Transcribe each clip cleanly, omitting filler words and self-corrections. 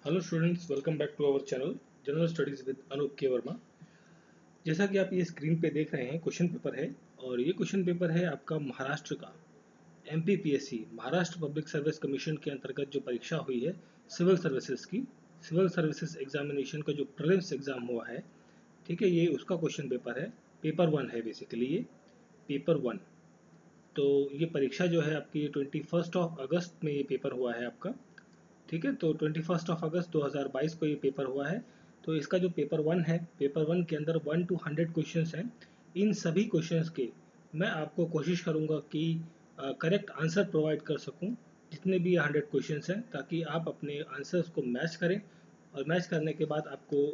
Hello students, welcome back to our channel general studies with Anoop K Verma. जैसा कि आप ये स्क्रीन पे देख रहे हैं, क्वेश्चन पेपर है और ये क्वेश्चन पेपर है आपका महाराष्ट्र का। MPPSC Maharashtra public service commission के अंतर्गत जो परीक्षा हुई है सिविल सर्विसेज की, सिविल सर्विसेज एग्जामिनेशन का जो प्रीलिम्स एग्जाम हुआ है, ठीक है, ये उसका क्वेश्चन पेपर है। पेपर वन है बेसिकली ये, पेपर वन। तो ये परीक्षा जो है आपकी 21 में ये पेपर हुआ है आपका, ठीक है। तो 21 अगस्त 2022 को ये पेपर हुआ है। तो इसका जो पेपर वन है, पेपर वन के अंदर 1 to 100 क्वेश्चंस हैं। इन सभी क्वेश्चंस के मैं आपको कोशिश करूंगा कि करेक्ट आंसर प्रोवाइड कर सकूं, जितने भी 100 क्वेश्चंस हैं, ताकि आप अपने आंसर्स को मैच करें और मैच करने के बाद आपको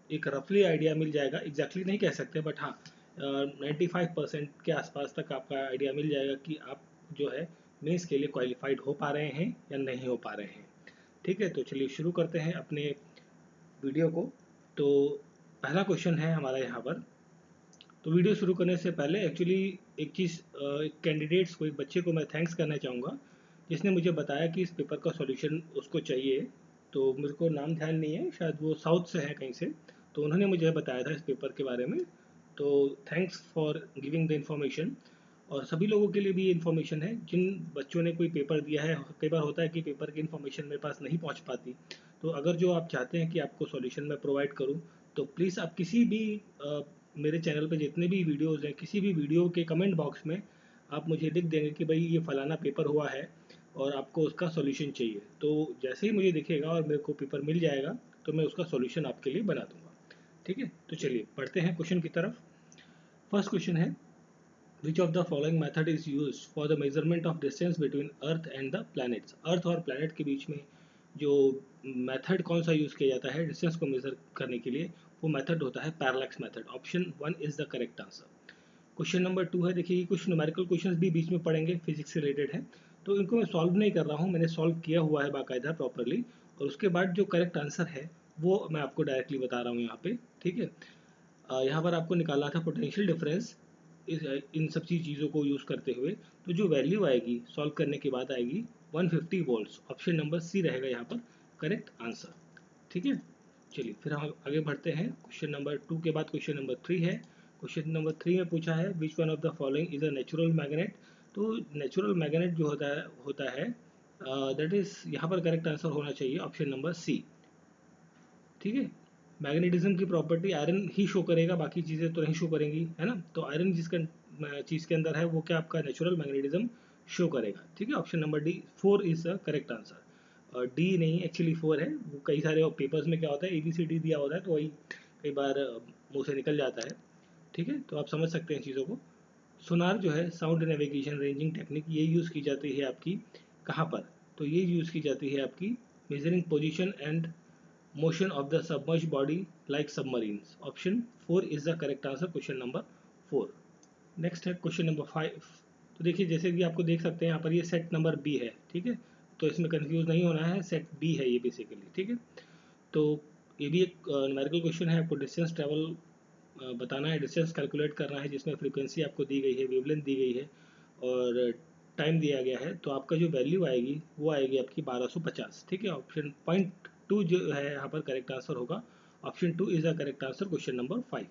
एक रफली आइडिया मिल जाएगा। एग्जैक्टली नहीं कह सकते, बट हाँ 95% के आसपास तक आपका आइडिया मिल जाएगा कि आप जो है मेंस के लिए क्वालिफाइड हो पा रहे हैं या नहीं हो पा रहे हैं। ठीक है, तो चलिए शुरू करते हैं अपने वीडियो को। तो पहला क्वेश्चन है हमारा यहाँ पर। तो वीडियो शुरू करने से पहले एक्चुअली एक चीज़, एक कैंडिडेट्स को, एक बच्चे को मैं थैंक्स करना चाहूँगा, जिसने मुझे बताया कि इस पेपर का सॉल्यूशन उसको चाहिए। तो मेरे को नाम ध्यान नहीं है, शायद वो साउथ से है कहीं से। तो उन्होंने मुझे बताया था इस पेपर के बारे में। तो thanks for giving the information. और सभी लोगों के लिए भी ये इन्फॉर्मेशन है जिन बच्चों ने कोई पेपर दिया है। कई बार होता है कि पेपर की इन्फॉर्मेशन मेरे पास नहीं पहुंच पाती। तो अगर जो आप चाहते हैं कि आपको सॉल्यूशन मैं प्रोवाइड करूं, तो प्लीज़ आप किसी भी मेरे चैनल पे जितने भी वीडियोस हैं, किसी भी वीडियो के कमेंट बॉक्स में आप मुझे लिख देंगे कि भाई ये फलाना पेपर हुआ है और आपको उसका सॉल्यूशन चाहिए। तो जैसे ही मुझे दिखेगा और मेरे को पेपर मिल जाएगा, तो मैं उसका सॉल्यूशन आपके लिए बना दूंगा। ठीक है, तो चलिए पढ़ते हैं क्वेश्चन की तरफ। फर्स्ट क्वेश्चन है, which of the following method is used for the measurement of distance between earth and the planets? अर्थ और प्लैनेट के बीच में जो मेथड कौन सा यूज़ किया जाता है डिस्टेंस को मेजर करने के लिए, वो मेथड होता है parallax method. Option one is the correct answer. Question number two है, देखिए कुछ न्यूमेरिकल क्वेश्चंस भी बीच में पढ़ेंगे, फिजिक्स से रिलेटेड है। तो इनको मैं सॉल्व नहीं कर रहा हूँ, मैंने सॉल्व किया हुआ है बाकायदा प्रॉपरली। और उसके बाद जो करेक्ट आंसर है वो मैं आपको डायरेक्टली बता रहा हूँ यहाँ पे। ठीक है, यहाँ पर आपको निकालना था पोटेंशियल डिफरेंस इन सब चीज़ों को यूज़ करते हुए। तो जो वैल्यू आएगी सॉल्व करने के बाद आएगी 150 वोल्ट्स। ऑप्शन नंबर सी रहेगा यहाँ पर करेक्ट आंसर। ठीक है, चलिए फिर हम आगे बढ़ते हैं। क्वेश्चन नंबर टू के बाद क्वेश्चन नंबर थ्री है। क्वेश्चन नंबर थ्री में पूछा है which one of the following is a natural magnet. तो नेचुरल मैग्नेट जो होता है दैट इज, यहाँ पर करेक्ट आंसर होना चाहिए ऑप्शन नंबर सी। ठीक है, मैग्नेटिज्म की प्रॉपर्टी आयरन ही शो करेगा, बाकी चीज़ें तो नहीं शो करेंगी, है ना। तो आयरन जिसका चीज़ के अंदर है वो क्या आपका नेचुरल मैग्नेटिज्म शो करेगा। ठीक है, option number D four is the correct answer. D नहीं, एक्चुअली फोर है। वो कई सारे पेपर्स में क्या होता है ABCD दिया होता है, तो वही कई बार मुंह से निकल जाता है। ठीक है, तो आप समझ सकते हैं चीज़ों को। सोनार जो है साउंड नेविगेशन रेंजिंग टेक्निक, ये यूज़ की जाती है आपकी कहाँ पर? तो ये यूज़ की जाती है आपकी measuring position and motion of the submerged body like submarines. Option 4 is the correct answer, question number 4। Next है क्वेश्चन नंबर 5। तो देखिए जैसे कि आपको देख सकते हैं यहाँ पर ये सेट नंबर बी है। ठीक है, तो इसमें कंफ्यूज नहीं होना है, सेट बी है ये बेसिकली। ठीक है, तो ये भी एक न्यूमेरिकल क्वेश्चन है। आपको डिस्टेंस ट्रेवल बताना है, डिस्टेंस कैलकुलेट करना है, जिसमें फ्रीक्वेंसी आपको दी गई है, वेवलेंथ दी गई है और टाइम दिया गया है। तो आपका जो वैल्यू आएगी वो आएगी आपकी 1250। ठीक है, ऑप्शन पॉइंट टू जो है यहाँ पर करेक्ट आंसर होगा। Option two is the correct answer, question number 5।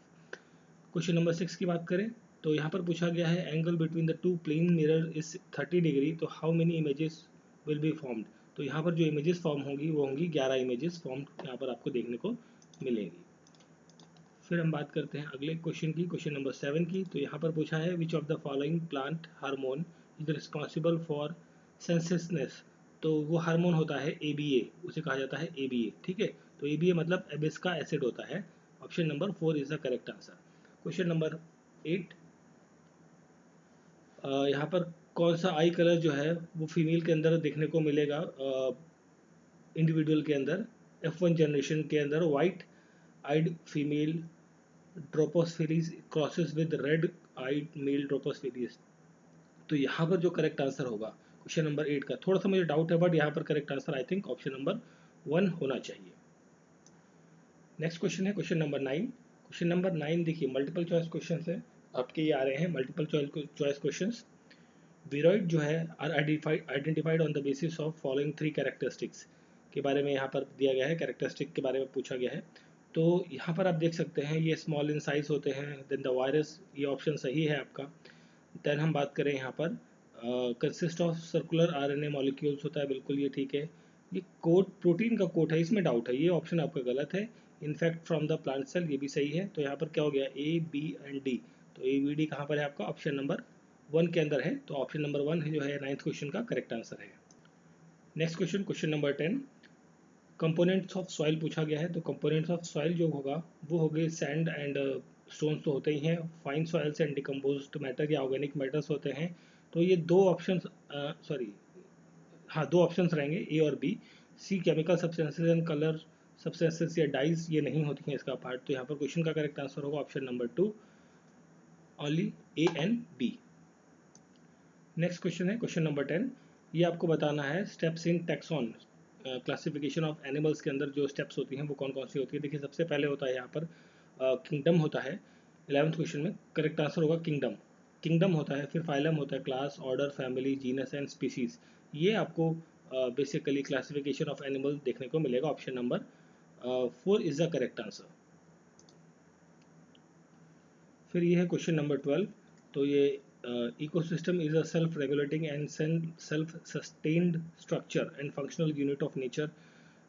Question number 6 की बात करें तो यहाँ पर पूछा गया है angle between the two plane mirror is 30 degree, तो how many images will be formed. तो यहाँ पर जो इमेजेस फॉर्म होंगी वो होंगी 11 इमेजेस फॉर्म यहाँ पर आपको देखने को मिलेंगी। फिर हम बात करते हैं अगले क्वेश्चन की, क्वेश्चन नंबर 7 की। तो यहाँ पर पूछा है which of the following plant hormone is responsible for senescence. तो वो हार्मोन होता है ABA, उसे कहा जाता है ABA। ठीक है, तो ABA मतलब एबिस्का एसिड होता है। Option number 4 is the correct answer. Question number 8, यहाँ पर कौन सा आई कलर जो है वो फीमेल के अंदर देखने को मिलेगा, इंडिविजुअल के अंदर, F1 जनरेशन के अंदर white eyed female Drosophila crosses with red eyed male Drosophila. तो यहाँ पर जो करेक्ट आंसर होगा क्वेश्चन नंबर 8 का, थोड़ा सा मुझे डाउट है, बट यहाँ पर correct answer I think option number 1 होना चाहिए। नेक्स्ट क्वेश्चन है क्वेश्चन नंबर 9। क्वेश्चन नंबर 9 देखिए मल्टीपल चॉइस क्वेश्चन है आपके, ये आ रहे हैं मल्टीपल चॉइस क्वेश्चन। विरोइड जो है are identified on the basis of following three characteristics. के बारे में यहाँ पर दिया गया है, कैरेक्टरिस्टिक के बारे में पूछा गया है। तो यहाँ पर आप देख सकते हैं ये स्मॉल इन साइज होते हैं। देन द वायरस, ये ऑप्शन सही है आपका। देन हम बात करें यहाँ पर consist of circular RNA molecules होता है, बिल्कुल ये ठीक है। ये कोट प्रोटीन का कोट है, इसमें डाउट है, ये ऑप्शन आपका गलत है। In fact from the plant cell, ये भी सही है। तो यहाँ पर क्या हो गया, ए बी एंड डी। तो ए बी डी कहाँ पर है आपका, ऑप्शन नंबर 1 के अंदर है। तो ऑप्शन नंबर 1 है जो है 9th क्वेश्चन का करेक्ट आंसर है। Next question, question number 10, components of soil पूछा गया है। तो कंपोनेंट्स ऑफ सॉइल जो होगा वो हो गए सैंड एंड स्टोन्स तो होते ही हैं, fine soils and decomposed matter या ऑर्गेनिक मैटर्स होते हैं। तो ये दो ऑप्शंस, सॉरी हाँ, दो ऑप्शंस रहेंगे ए और B. C chemical substances and colour substances या डाइज, ये नहीं होती हैं इसका पार्ट। तो यहाँ पर क्वेश्चन का करेक्ट आंसर होगा option number 2, only A and B. Next question है क्वेश्चन नंबर 10, ये आपको बताना है steps in taxon classification of animals के अंदर जो स्टेप्स होती हैं वो कौन कौन सी होती है। देखिए सबसे पहले होता है यहाँ पर किंगडम होता है। 11th क्वेश्चन में करेक्ट आंसर होगा किंगडम। किंगडम होता है, फिर फाइलम होता है, class, order, family, genus and species. ये आपको बेसिकली क्लासिफिकेशन ऑफ एनिमल देखने को मिलेगा। Option number 4 is the correct answer. फिर ये है क्वेश्चन नंबर 12। तो ये ecosystem is a self-regulating and self-sustained structure and functional unit of nature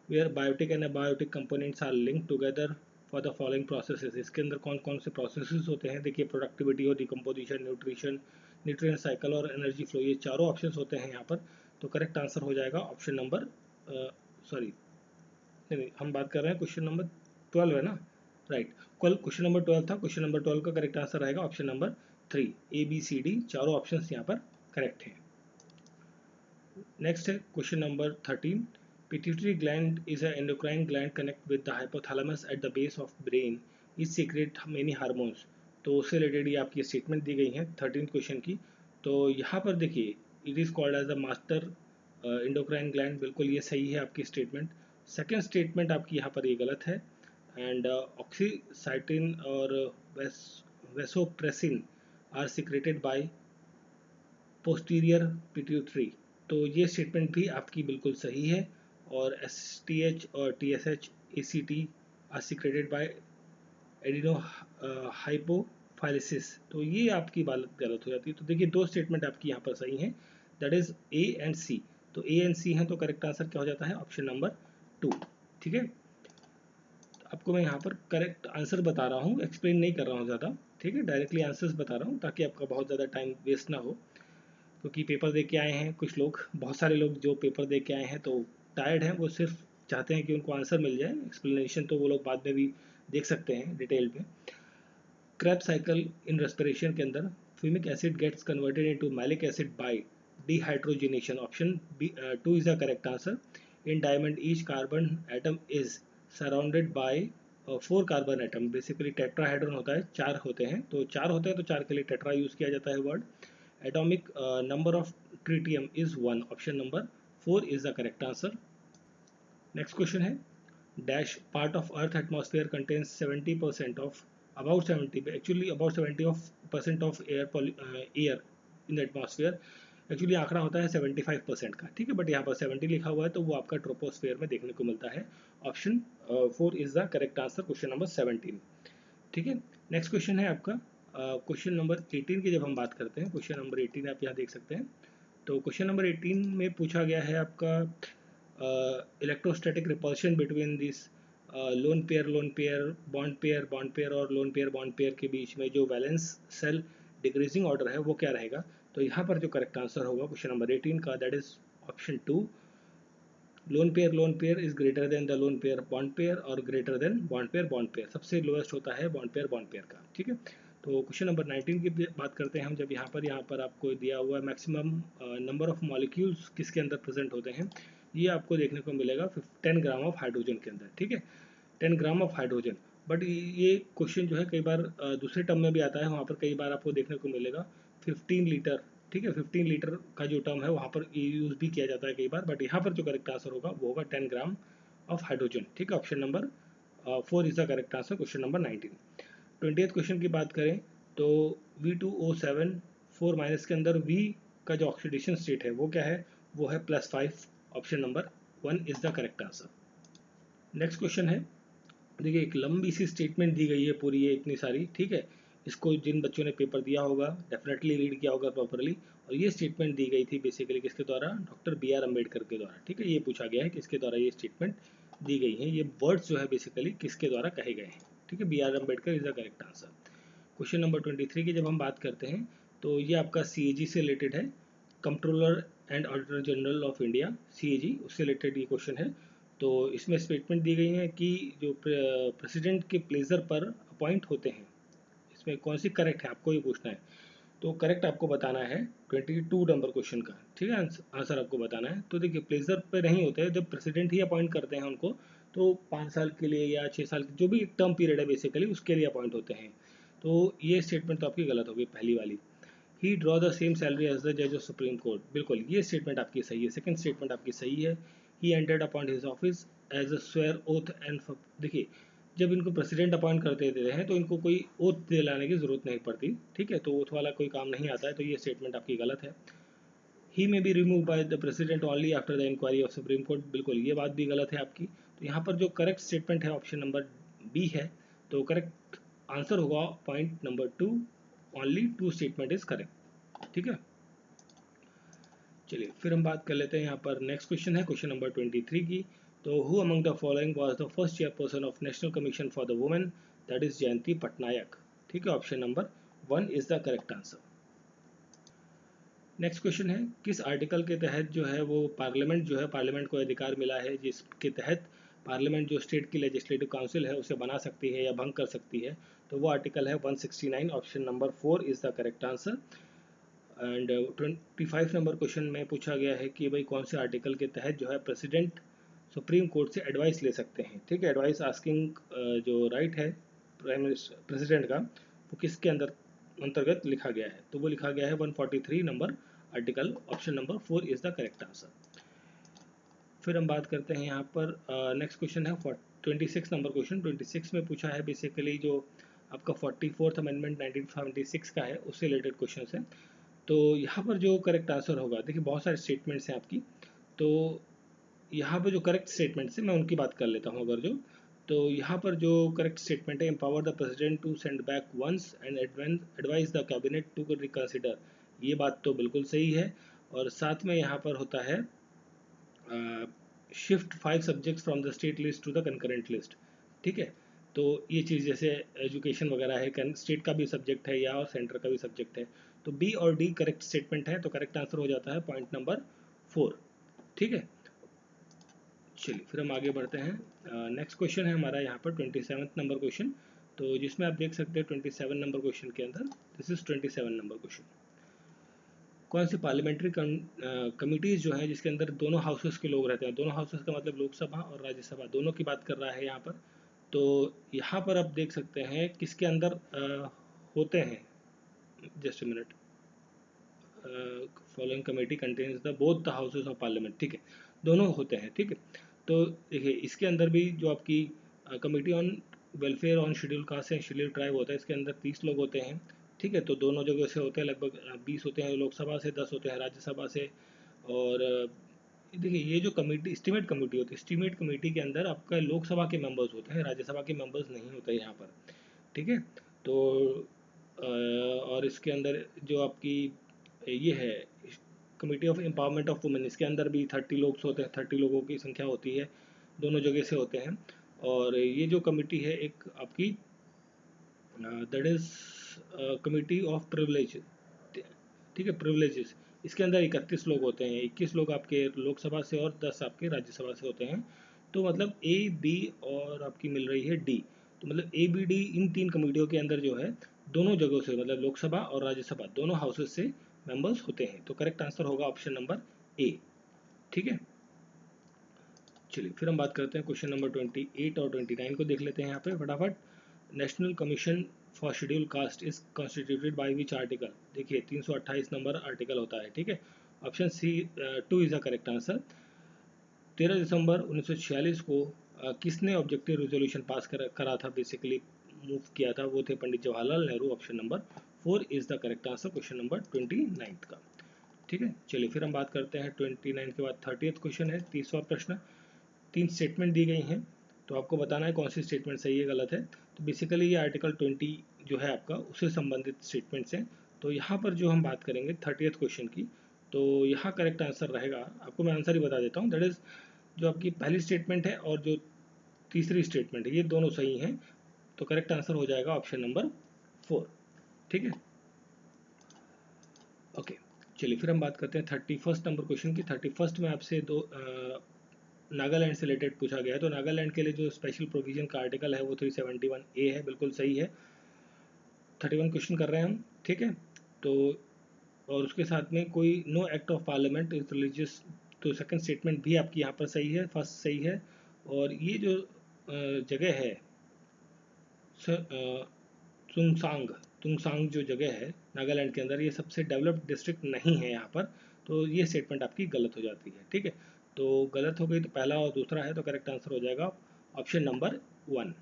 where biotic and abiotic components are linked together for the following processes। इसके अंदर कौन कौन से processes होते हैं, देखिए प्रोडक्टिविटी और डिकम्पोजिशन, न्यूट्रिशन, न्यूट्रिएंट साइकिल और एनर्जी फ्लो, ये चारों ऑप्शंस होते हैं यहाँ पर। तो करेक्ट आंसर हो जाएगा ऑप्शन नंबर सॉरी नहीं, हम बात कर रहे हैं क्वेश्चन नंबर 12 है ना, राइट। कल क्वेश्चन नंबर 12 था, क्वेश्चन नंबर 12 का करेक्ट आंसर आएगा option number 3, A B C D, चारों ऑप्शंस यहाँ पर करेक्ट हैं। नेक्स्ट है question number 13, pituitary gland is a endocrine gland connect with the hypothalamus at the base of brain, is secret many hormones. तो उससे related ये आपकी statement दी गई है 13th क्वेश्चन की। तो यहाँ पर देखिए it is called as a master endocrine gland, बिल्कुल ये सही है आपकी स्टेटमेंट। सेकेंड स्टेटमेंट आपकी यहाँ पर ये गलत है। एंड ऑक्सीसाइटिन और vasopressin are secreted by posterior pituitary. तो ये स्टेटमेंट भी आपकी बिल्कुल सही है। और STH और TSH ACT are secreted by adenohypophysis हाइपोफाइलिसिस। तो ये आपकी बात गलत हो जाती है। तो देखिए दो स्टेटमेंट आपकी यहाँ पर सही हैं, that is A and C। तो A एंड C हैं, तो करेक्ट आंसर क्या हो जाता है, ऑप्शन नंबर 2। ठीक है, आपको मैं यहाँ पर करेक्ट आंसर बता रहा हूँ, एक्सप्लेन नहीं कर रहा हूँ ज़्यादा। ठीक है, डायरेक्टली आंसर्स बता रहा हूँ ताकि आपका बहुत ज़्यादा टाइम वेस्ट ना हो। क्योंकि पेपर दे के आए हैं कुछ लोग, बहुत सारे लोग जो पेपर दे के आए हैं तो टायर्ड हैं, वो सिर्फ चाहते हैं कि उनको आंसर मिल जाए, एक्सप्लेनेशन तो वो लोग बाद में भी देख सकते हैं डिटेल में। Krebs cycle in respiration के अंदर fumic acid gets converted into malic acid by dehydrogenation. Option B, 2 is the correct answer. In diamond, each carbon atom is surrounded by 4 carbon atom. Basically tetrahedron होता है, 4 होते हैं, तो 4 होते हैं तो 4 के लिए tetra यूज किया जाता है word. Atomic number of tritium is 1. Option number 4 is the correct answer. Next question है, dash part of earth atmosphere contains 70% of about 70 actually about 70% of air in the atmosphere। Actually आंकड़ा होता है 75% का, ठीक है, बट यहाँ पर 70 लिखा हुआ है तो वो आपका ट्रोपोस्फेयर में देखने को मिलता है। Option 4 is the correct answer, question number 17। ठीक है, नेक्स्ट क्वेश्चन है आपका क्वेश्चन नंबर 18 की जब हम बात करते हैं, क्वेश्चन नंबर 18 आप यहाँ देख सकते हैं। तो क्वेश्चन नंबर 18 में पूछा गया है आपका electrostatic repulsion between this lone pair bond pair और लोन पेयर बॉन्ड पेयर के बीच में जो वैलेंस सेल डिक्रीजिंग ऑर्डर है वो क्या रहेगा। तो यहाँ पर जो करेक्ट आंसर होगा क्वेश्चन नंबर 18 का, that is option 2, lone pair is greater than the lone pair और ग्रेटर देन बॉन्ड पेयर। सबसे लोएस्ट होता है बॉन्ड पेयर का। ठीक है, तो क्वेश्चन नंबर 19 की बात करते हैं हम। जब यहाँ पर आपको दिया हुआ है मैक्सिमम नंबर ऑफ मॉलिक्यूल्स किसके अंदर प्रेजेंट होते हैं, ये आपको देखने को मिलेगा 10 ग्राम ऑफ हाइड्रोजन के अंदर। ठीक है, 10 ग्राम ऑफ हाइड्रोजन। बट ये क्वेश्चन जो है कई बार दूसरे टर्म में भी आता है, वहाँ पर कई बार आपको देखने को मिलेगा 15 लीटर। ठीक है, 15 लीटर का जो टर्म है वहाँ पर यूज़ भी किया जाता है कई बार, बट यहाँ पर जो करेक्ट आंसर होगा वो होगा 10 ग्राम ऑफ हाइड्रोजन। ठीक है, option number 4 is the correct answer, question number 19। 20th question की बात करें तो V2O7 4 माइनस के अंदर V का जो ऑक्सीडेशन स्टेट है वो क्या है, वो है +5, option number 1 is the correct answer. Next question है, देखिए एक लंबी सी स्टेटमेंट दी गई है पूरी, ये इतनी सारी, ठीक है। इसको जिन बच्चों ने पेपर दिया होगा डेफिनेटली रीड किया होगा प्रॉपरली। और ये स्टेटमेंट दी गई थी बेसिकली किसके द्वारा, डॉक्टर बी आर अम्बेडकर के द्वारा, ठीक है। ये पूछा गया है किसके द्वारा ये स्टेटमेंट दी गई है, ये वर्ड्स जो है बेसिकली किसके द्वारा कहे गए हैं, ठीक है। B R Ambedkar is the correct answer. Question number 23 की जब हम बात करते हैं तो ये आपका सीएजी से रिलेटेड है, controller and auditor general of India, CAG, उससे रिलेटेड ये क्वेश्चन है। तो इसमें स्टेटमेंट दी गई है कि जो प्रेसिडेंट के प्लेजर पर अपॉइंट होते हैं, इसमें कौन सी करेक्ट है आपको ये पूछना है। तो करेक्ट आपको बताना है 22 नंबर क्वेश्चन का, ठीक है। आंसर आपको बताना है। तो देखिए प्लेजर पे नहीं होते हैं, जब प्रेसिडेंट ही अपॉइंट करते हैं उनको, तो 5 साल के लिए या 6 साल जो भी टर्म पीरियड है बेसिकली उसके लिए अपॉइंट होते हैं। तो ये स्टेटमेंट तो आपकी गलत होगी पहली वाली। He draw the same salary as the जज ऑफ सुप्रीम कोर्ट, बिल्कुल ये स्टेटमेंट आपकी सही है। सेकंड स्टेटमेंट आपकी सही है। He entered upon his office as a swear oath and, देखिए जब इनको प्रेसिडेंट अपॉइंट करते देते हैं तो इनको कोई ओथ दिलाने की जरूरत नहीं पड़ती, ठीक है। तो ओथ वाला कोई काम नहीं आता है, तो ये स्टेटमेंट आपकी गलत है। He may be remove by the president only after the inquiry of Supreme Court, बिल्कुल ये बात भी गलत है आपकी। तो यहाँ पर जो करेक्ट स्टेटमेंट है ऑप्शन नंबर बी है। तो करेक्ट आंसर होगा point number 2, only 2 statement is correct, ठीक है। चलिए फिर हम बात कर लेते हैं यहाँ पर। नेक्स्ट क्वेश्चन है क्वेश्चन नंबर 23 की। तो who among the following was the first chairperson of National commission for the Women, that is Jayanti Patnaik, ठीक है। Option number 1 is the correct answer. Next question है, किस आर्टिकल के तहत जो है वो पार्लियामेंट जो है, पार्लियामेंट को अधिकार मिला है जिसके तहत पार्लियामेंट जो स्टेट की लेजिस्लेटिव काउंसिल है उसे बना सकती है या भंग कर सकती है। तो वो आर्टिकल है 169, option number 4 is the correct answer. And 25 number question में पूछा गया है कि भाई कौन से आर्टिकल के तहत जो है प्रेसिडेंट सुप्रीम कोर्ट से एडवाइस ले सकते हैं, ठीक है। एडवाइस आस्किंग जो राइट है प्राइम मिनिस्टर प्रेसिडेंट का, वो किसके अंतर्गत लिखा गया है। तो वो लिखा गया है 143 number article, option number 4 is the correct answer. फिर हम बात करते हैं यहाँ पर नेक्स्ट क्वेश्चन है 26 नंबर क्वेश्चन। 26 में पूछा है बेसिकली जो आपका 44th अमेंडमेंट 1976 का है उससे रिलेटेड क्वेश्चन है। तो यहाँ पर जो करेक्ट आंसर होगा, देखिए बहुत सारे स्टेटमेंट्स हैं आपकी, तो यहाँ पर जो करेक्ट स्टेटमेंट्स है मैं उनकी बात कर लेता हूँ अगर जो। तो यहाँ पर जो करेक्ट स्टेटमेंट है, empower the president to send back once and advise the cabinet to reconsider, ये बात तो बिल्कुल सही है। और साथ में यहाँ पर होता है shift 5 subjects from the state list to the concurrent list, ठीक है। तो ये चीज़ जैसे एजुकेशन वगैरह है, स्टेट का भी सब्जेक्ट है या सेंटर का भी सब्जेक्ट है। तो बी और डी करेक्ट स्टेटमेंट है, तो करेक्ट आंसर हो जाता है पॉइंट नंबर 4, ठीक है। चलिए फिर हम आगे बढ़ते हैं। नेक्स्ट क्वेश्चन है हमारा यहाँ पर 27 नंबर क्वेश्चन। तो जिसमें आप देख सकते हैं 27 नंबर क्वेश्चन के अंदर, दिस इज 27 नंबर क्वेश्चन, कौन सी पार्लियामेंट्री कमिटीज़ जो हैं जिसके अंदर दोनों हाउसेस के लोग रहते हैं, दोनों हाउसेस का मतलब लोकसभा और राज्यसभा दोनों की बात कर रहा है यहाँ पर। तो यहाँ पर आप देख सकते हैं किसके अंदर होते हैं, just minute, following committee contains the both the houses of parliament, ठीक है, दोनों होते हैं, ठीक है। तो देखिए इसके अंदर भी जो आपकी committee on welfare on schedule caste and schedule tribe होता है, इसके अंदर 30 लोग होते हैं, ठीक है। तो दोनों जगह से होते हैं, लगभग 20 होते हैं लोकसभा से, 10 होते हैं राज्यसभा से। और देखिए ये जो कमेटी एस्टीमेट कमेटी होती है, एस्टीमेट कमेटी के अंदर आपका लोकसभा के मेंबर्स होते हैं, राज्यसभा के मेंबर्स नहीं होते यहाँ पर, ठीक है। तो और इसके अंदर जो आपकी ये है committee of empowerment of women, इसके अंदर भी 30 लोग होते हैं, 30 लोगों की संख्या होती है, दोनों जगह से होते हैं। और ये जो कमेटी है एक आपकी that is committee of privilege, ठीक है, प्रिविलेजेस, इसके अंदर 31 लोग होते हैं, 21 लोग आपके लोकसभा से और 10 आपके राज्यसभा से होते हैं। तो मतलब ए बी और आपकी मिल रही है डी, तो मतलब ए बी डी इन 3 कमेटियों के अंदर जो है दोनों जगहों से मतलब लोकसभा और राज्यसभा दोनों हाउसेस से मेंबर्स होते हैं। तो करेक्ट आंसर होगा ऑप्शन नंबर ए, ठीक है। चलिए फिर हम बात करते हैं क्वेश्चन नंबर 28 और 29 को देख लेते हैं यहाँ पे फटाफट। National commission for schedule caste is constituted by which article, देखिए 328 नंबर आर्टिकल होता है, ठीक है। Option C 2 is the correct answer. 13 दिसंबर 1946 को किसने ऑब्जेक्टिव रेजोल्यूशन पास करा था, बेसिकली मूव किया था, वो थे Pandit Jawaharlal Nehru, option number 4 is the correct answer question number 29 का, ठीक है, चलिए फिर हम बात करते हैं 29 के बाद 30th क्वेश्चन है, 30वां प्रश्न। 3 स्टेटमेंट दी गई हैं, तो आपको बताना है कौन सी स्टेटमेंट सही है गलत है। तो बेसिकली ये आर्टिकल 20 जो है आपका उससे संबंधित स्टेटमेंट्स हैं। तो यहाँ पर जो हम बात करेंगे 30th क्वेश्चन की, तो यहाँ करेक्ट आंसर रहेगा, आपको मैं आंसर ही बता देता हूँ, दैट इज जो आपकी पहली स्टेटमेंट है और जो तीसरी स्टेटमेंट है ये दोनों सही हैं। तो करेक्ट आंसर हो जाएगा ऑप्शन नंबर 4। ठीक है, ओके। चलिए फिर हम बात करते हैं 31st नंबर क्वेश्चन की। 31st में आपसे दो नागालैंड से रिलेटेड पूछा गया है। तो नागालैंड के लिए जो स्पेशल प्रोविजन का आर्टिकल है वो 371A है, बिल्कुल सही है। 31 क्वेश्चन कर रहे हैं हम, ठीक है। तो और उसके साथ में कोई no act of parliament is religious, तो सेकंड स्टेटमेंट भी आपकी यहाँ पर सही है, फर्स्ट सही है। और ये जो जगह है तुंगसांग, तुंगसांग जो जगह है नागालैंड के अंदर, ये सबसे डेवलप्ड डिस्ट्रिक्ट नहीं है यहाँ पर। तो ये स्टेटमेंट आपकी गलत हो जाती है, ठीक है। तो गलत हो गई, तो पहला और दूसरा है, तो करेक्ट आंसर हो जाएगा ऑप्शन नंबर 1।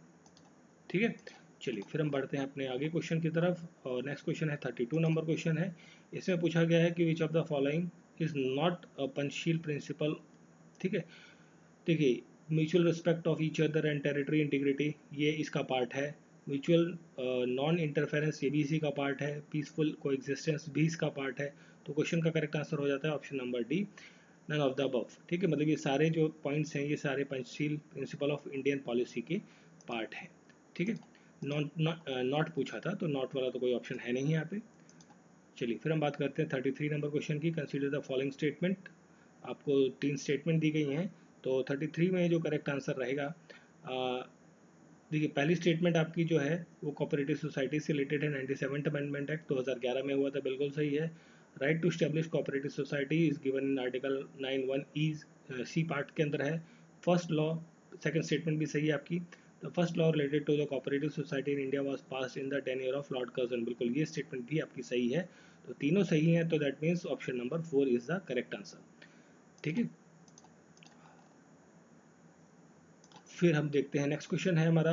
ठीक है, चलिए फिर हम बढ़ते हैं अपने आगे क्वेश्चन की तरफ। और नेक्स्ट क्वेश्चन है 32 नंबर क्वेश्चन है। इसमें पूछा गया है कि which of the following is not a Panchsheel principle. ठीक है, देखिए mutual respect of each other and territory integrity ये इसका पार्ट है। म्यूचुअल नॉन इंटरफेरेंस ये भी इसी का पार्ट है। पीसफुल को एग्जिस्टेंस भी इसका पार्ट है। तो क्वेश्चन का करेक्ट आंसर हो जाता है option number D, none of the above. ठीक है, मतलब ये सारे जो पॉइंट्स हैं ये सारे Panchsheel principle of Indian policy के पार्ट हैं। ठीक है, नॉट पूछा था, तो नॉट वाला तो कोई ऑप्शन है नहीं यहाँ पे। चलिए फिर हम बात करते हैं 33 नंबर क्वेश्चन की। Consider the following statement. आपको 3 स्टेटमेंट दी गई हैं, तो 33 में जो करेक्ट आंसर रहेगा, देखिए पहली स्टेटमेंट आपकी जो है वो कोऑपरेटिव सोसाइटी से रिलेटेड है। 97th अमेंडमेंट एक्ट 2011 में हुआ था, बिल्कुल सही है। Right to establish cooperative society is given in article 91 E C part के अंदर है। फर्स्ट लॉ, सेकंड स्टेटमेंट भी सही है आपकी। The first law related to the cooperative society in India was passed in the tenure of lord Curzon, बिल्कुल ये statement भी आपकी सही है। तो तीनों सही हैं, तो that means option number 4 is the correct answer. ठीक है, फिर हम देखते हैं नेक्स्ट क्वेश्चन है हमारा,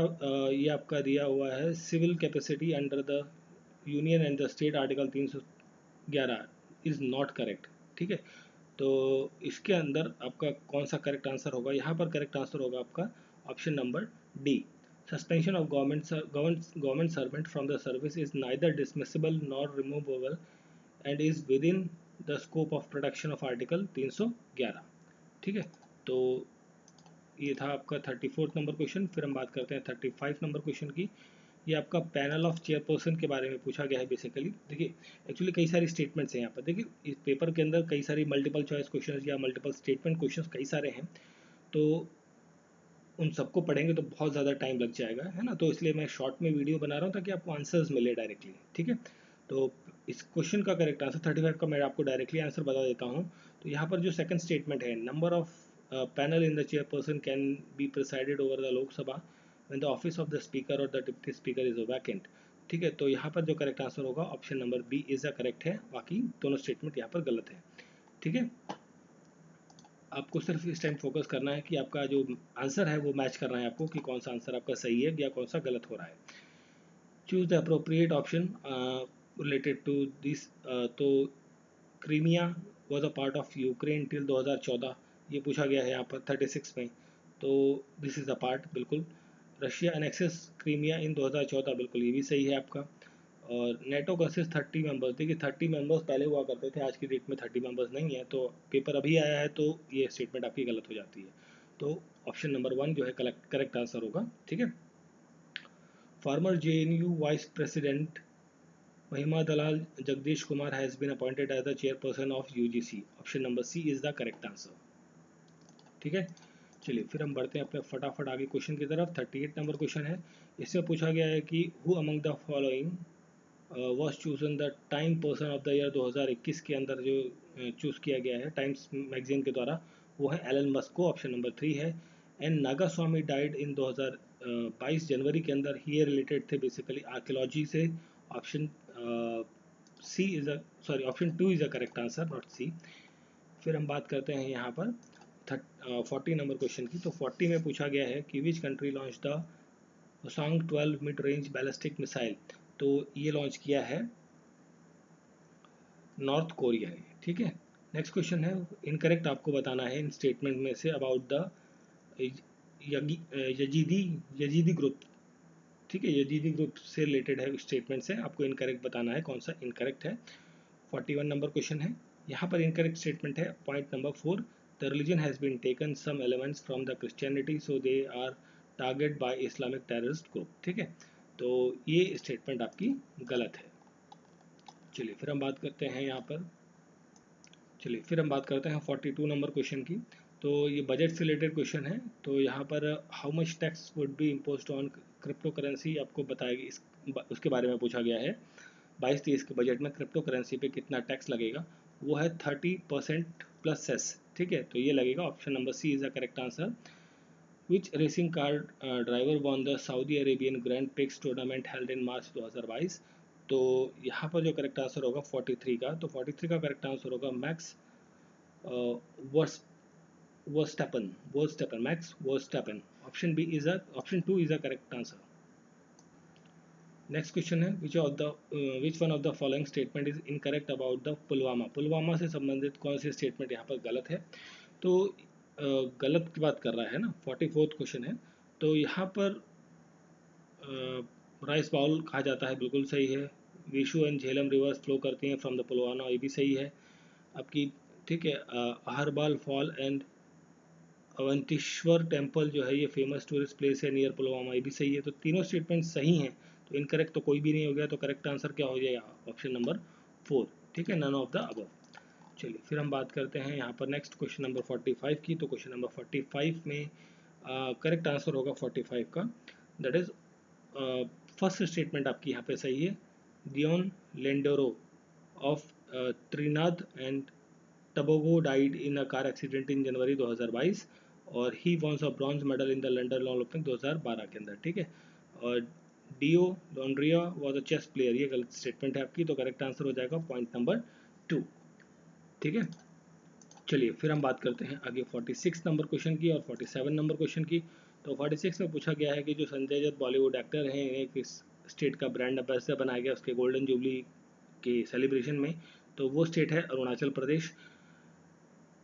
ये आपका दिया हुआ है civil capacity under the union and the state article 311 is not correct. ठीक है, तो इसके अंदर आपका कौन सा करेक्ट आंसर होगा? यहाँ पर करेक्ट आंसर होगा आपका option number D, suspension of government servant from the service is neither dismissible nor removable and is within the scope of protection of article 311। ठीक है, तो ये था आपका 34th नंबर क्वेश्चन। फिर हम बात करते हैं 35 नंबर क्वेश्चन की। ये आपका पैनल ऑफ चेयरपर्सन के बारे में पूछा गया है बेसिकली। देखिए एक्चुअली कई सारी स्टेटमेंट्स हैं यहाँ पर। देखिए इस पेपर के अंदर कई सारी मल्टीपल चॉइस क्वेश्चन या मल्टीपल स्टेटमेंट क्वेश्चन कई सारे हैं, तो उन सबको पढ़ेंगे तो बहुत ज़्यादा टाइम लग जाएगा, है ना। तो इसलिए मैं शॉर्ट में वीडियो बना रहा हूँ ताकि आपको आंसर्स मिले डायरेक्टली। ठीक है, तो इस क्वेश्चन का करेक्ट आंसर 35 का मैं आपको डायरेक्टली आंसर बता देता हूँ। तो यहाँ पर जो सेकंड स्टेटमेंट है, number of panel in the chairperson can be presided over the Lok Sabha when the office of the speaker और the deputy speaker is vacant. ठीक है, तो यहाँ पर जो करेक्ट आंसर होगा option number B is the correct है, बाकी दोनों स्टेटमेंट यहाँ पर गलत है। ठीक है, आपको सिर्फ इस टाइम फोकस करना है कि आपका जो आंसर है वो मैच करना है आपको, कि कौन सा आंसर आपका सही है या कौन सा गलत हो रहा है। Choose the appropriate option related to this. तो Crimea was a part of Ukraine till 2014, ये पूछा गया है यहाँ पर 36 में। तो दिस इज़ द पार्ट, बिल्कुल। रशिया एनेक्सेस क्रीमिया इन 2014, बिल्कुल ये भी सही है आपका। और नेटो कंसिस्ट 30 मेंबर्स, देखिए 30 मेंबर्स पहले हुआ करते थे, आज की डेट में 30 मेंबर्स नहीं है। तो पेपर अभी आया है, तो ये स्टेटमेंट आपकी गलत हो जाती है। तो ऑप्शन नंबर 1 जो है करेक्ट आंसर होगा। ठीक है, farmer JNU vice president Mamidala Jagadesh Kumar has been appointed as the chairperson of UGC, option number C is the correct answer. ठीक है, चलिए फिर हम बढ़ते हैं अपने फटाफट आगे क्वेश्चन की तरफ। 38 नंबर क्वेश्चन है। इसमें पूछा गया है कि who among the following was chosen the time person of the year 2021 के अंदर जो चूज़ किया गया है टाइम्स मैगजीन के द्वारा, वो है एलन मस्को, ऑप्शन नंबर 3 है। N Nagaswamy died in 2022 जनवरी के अंदर, ये रिलेटेड थे बेसिकली आर्कियोलॉजी से, option C is a sorry option 2 is a correct answer, not C. फिर हम बात करते हैं यहाँ पर 40 नंबर क्वेश्चन की। तो 40 में पूछा गया है कि which country launch the Hwasong 12 mid range ballistic missile. तो ये लॉन्च किया है नॉर्थ कोरिया ने। ठीक है, नेक्स्ट क्वेश्चन है, इनकरेक्ट आपको बताना है इन स्टेटमेंट में say about the Yazidi Yazidi group. ठीक है, यजीदी ग्रुप से रिलेटेड है स्टेटमेंट से, आपको इनकरेक्ट बताना है कौन सा इनकरेक्ट है। 41 नंबर क्वेश्चन है। यहाँ पर इनकरेक्ट स्टेटमेंट है point number 4, the religion has been taken some elements from the Christianity so they are target by Islamic terrorist group. ठीक है, तो ये स्टेटमेंट आपकी गलत है। चलिए फिर हम बात करते हैं यहाँ पर, चलिए फिर हम बात करते हैं 42 नंबर क्वेश्चन की। तो ये बजट से रिलेटेड क्वेश्चन है। तो यहाँ पर how much tax would be imposed on crypto currency आपको बताएगी, उसके बारे में पूछा गया है। 22-23 के बजट में क्रिप्टो करेंसी पे कितना टैक्स लगेगा, वो है 30% प्लस सेस। ठीक है, तो ये लगेगा। Option number C is the correct answer. Which racing car driver won the Saudi Arabian Grand Prix tournament held in March 2022। तो यहाँ पर जो करेक्ट आंसर होगा 43 का, तो 43 का करेक्ट आंसर होगा Max Verstappen, Max Verstappen. Option B is a, option 2 is the correct answer. Next question है, which one of the following statement is incorrect about the Pulwama. Pulwama से संबंधित कौन सी स्टेटमेंट यहाँ पर गलत है। तो गलत की बात कर रहा है ना, 44th क्वेश्चन है। तो यहाँ पर राइस बाउल कहा जाता है, बिल्कुल सही है। Vishu and Jhelum reverse flow करती हैं फ्रॉम द पुलवामा, ये भी सही है आपकी। ठीक है, अहरबाल फॉल एंड अवंतीश्वर टेम्पल जो है ये फेमस टूरिस्ट प्लेस है नियर पुलवामा, ये भी सही है। तो तीनों स्टेटमेंट सही हैं, तो इनकरेक्ट तो कोई भी नहीं हो गया। तो करेक्ट आंसर क्या हो जाएगा, ऑप्शन नंबर 4। ठीक है, नन ऑफ द अबव। चलिए फिर हम बात करते हैं यहाँ पर नेक्स्ट क्वेश्चन नंबर 45 की। तो क्वेश्चन नंबर 45 में करेक्ट आंसर होगा 45 का, दैट इज फर्स्ट स्टेटमेंट आपकी यहाँ पे सही है। Deon Lendore of Trinidad and Tobago died in a car accident in January 2022 और he wins a bronze medal in the London Olympic 2012 के अंदर। ठीक है, और Deon Lendore was a chess player, ये गलत स्टेटमेंट है आपकी। तो करेक्ट आंसर हो जाएगा पॉइंट नंबर 2। ठीक है, चलिए फिर हम बात करते हैं आगे 46 नंबर क्वेश्चन की और 47 नंबर क्वेश्चन की। तो 46 में पूछा गया है कि जो संजय दत्त बॉलीवुड एक्टर हैं, इन्हें किस स्टेट का ब्रांड एम्बेसडर बनाया गया उसके गोल्डन जुबली के सेलिब्रेशन में। तो वो स्टेट है अरुणाचल प्रदेश।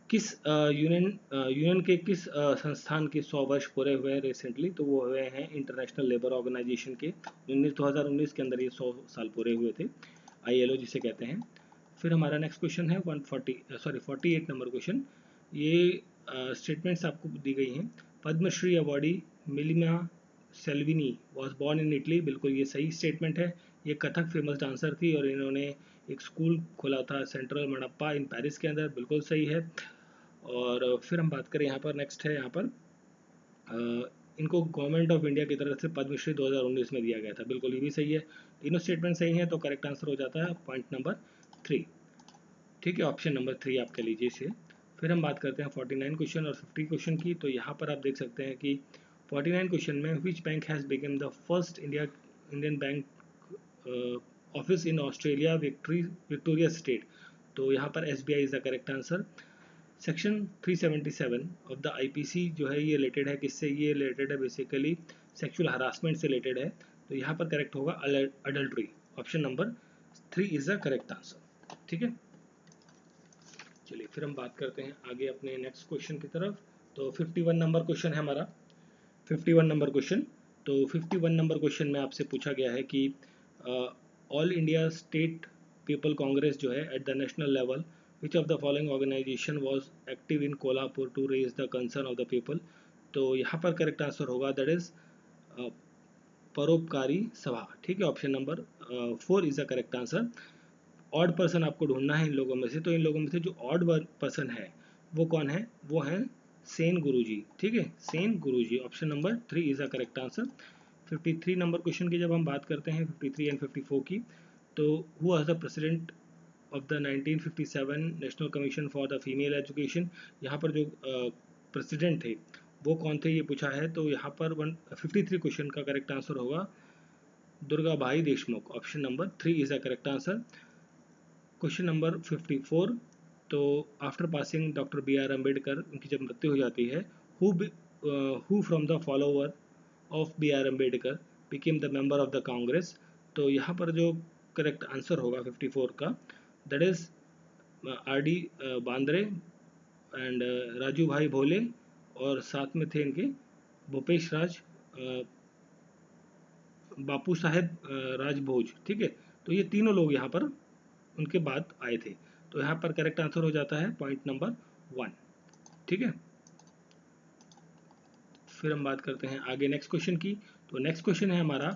किस यूनियन के किस संस्थान के 100 वर्ष पूरे हुए हैं रिसेंटली, तो वो हुए हैं इंटरनेशनल लेबर ऑर्गेनाइजेशन के। 2019 के अंदर ये 100 साल पूरे हुए थे, ILO जिसे कहते हैं। फिर हमारा नेक्स्ट क्वेश्चन है 48 नंबर क्वेश्चन। ये स्टेटमेंट्स आपको दी गई हैं। Padma Shri awardee Milena Salvini was born in Italy, बिल्कुल ये सही स्टेटमेंट है। ये कथक फेमस डांसर थी और इन्होंने एक स्कूल खोला था सेंट्रल मडप्पा इन पेरिस के अंदर, बिल्कुल सही है। और फिर हम बात करें यहाँ पर, नेक्स्ट है यहाँ पर इनको गवर्नमेंट ऑफ इंडिया की तरफ से पद्मश्री 2019 में दिया गया था, बिल्कुल ये भी सही है। तीनों स्टेटमेंट सही हैं, तो करेक्ट आंसर हो जाता है पॉइंट नंबर 3। ठीक है, ऑप्शन नंबर 3 आप कह लीजिए इसे। फिर हम बात करते हैं 49 क्वेश्चन और 50 क्वेश्चन की। तो यहाँ पर आप देख सकते हैं कि 49 क्वेश्चन में which bank has become the first Indian bank office in Australia Victoria state. तो यहाँ पर SBI is the correct answer. Section 377 of the IPC जो है ये रिलेटेड है किससे, ये रिलेटेड है बेसिकली सेक्सुअल हरासमेंट से रिलेटेड है। तो यहाँ पर करेक्ट होगा adultery, option number 3 is the correct answer. ठीक है, चलिए फिर हम बात करते हैं आगे अपने नेक्स्ट क्वेश्चन की तरफ। तो 51 नंबर क्वेश्चन है हमारा, 51 नंबर क्वेश्चन। तो 51 नंबर क्वेश्चन में आपसे पूछा गया है कि All India State People Congress जो है at the national level which of the following organization was active in Kolhapur to raise the concern of the people. तो यहाँ पर करेक्ट आंसर होगा दैट इज परोपकारी सभा। ठीक है, option number 4 is the correct answer. Odd person आपको ढूंढना है इन लोगों में से। तो इन लोगों में से जो ऑड पर्सन है वो कौन है, वो है सेन गुरुजी। ठीक है, Sen Guruji, option number 3 is the correct answer. 53 number question की जब हम बात करते हैं 53 एंड 54 की, तो who was the president of the 1957 national commission for the female education. यहाँ पर जो प्रेसिडेंट थे वो कौन थे ये पूछा है। तो यहाँ पर 53 क्वेश्चन का करेक्ट आंसर होगा दुर्गा भाई Deshmukh, option number 3 is the correct answer. Question number 54, तो after passing doctor BR Ambedkar, उनकी जब मृत्यु हो जाती है, who from the follower of BR Ambedkar became the member of the Congress. तो यहाँ पर जो करेक्ट आंसर होगा 54 का, that is RD. Bandre and Raju भाई भोले, और साथ में थे इनके भूपेश राज, बापू साहेब राजभोज। ठीक है, तो ये तीनों लोग यहाँ पर उनके बाद आए थे। तो यहाँ पर करेक्ट आंसर हो जाता है पॉइंट नंबर 1। ठीक है, फिर हम बात करते हैं आगे नेक्स्ट क्वेश्चन की। तो नेक्स्ट क्वेश्चन है हमारा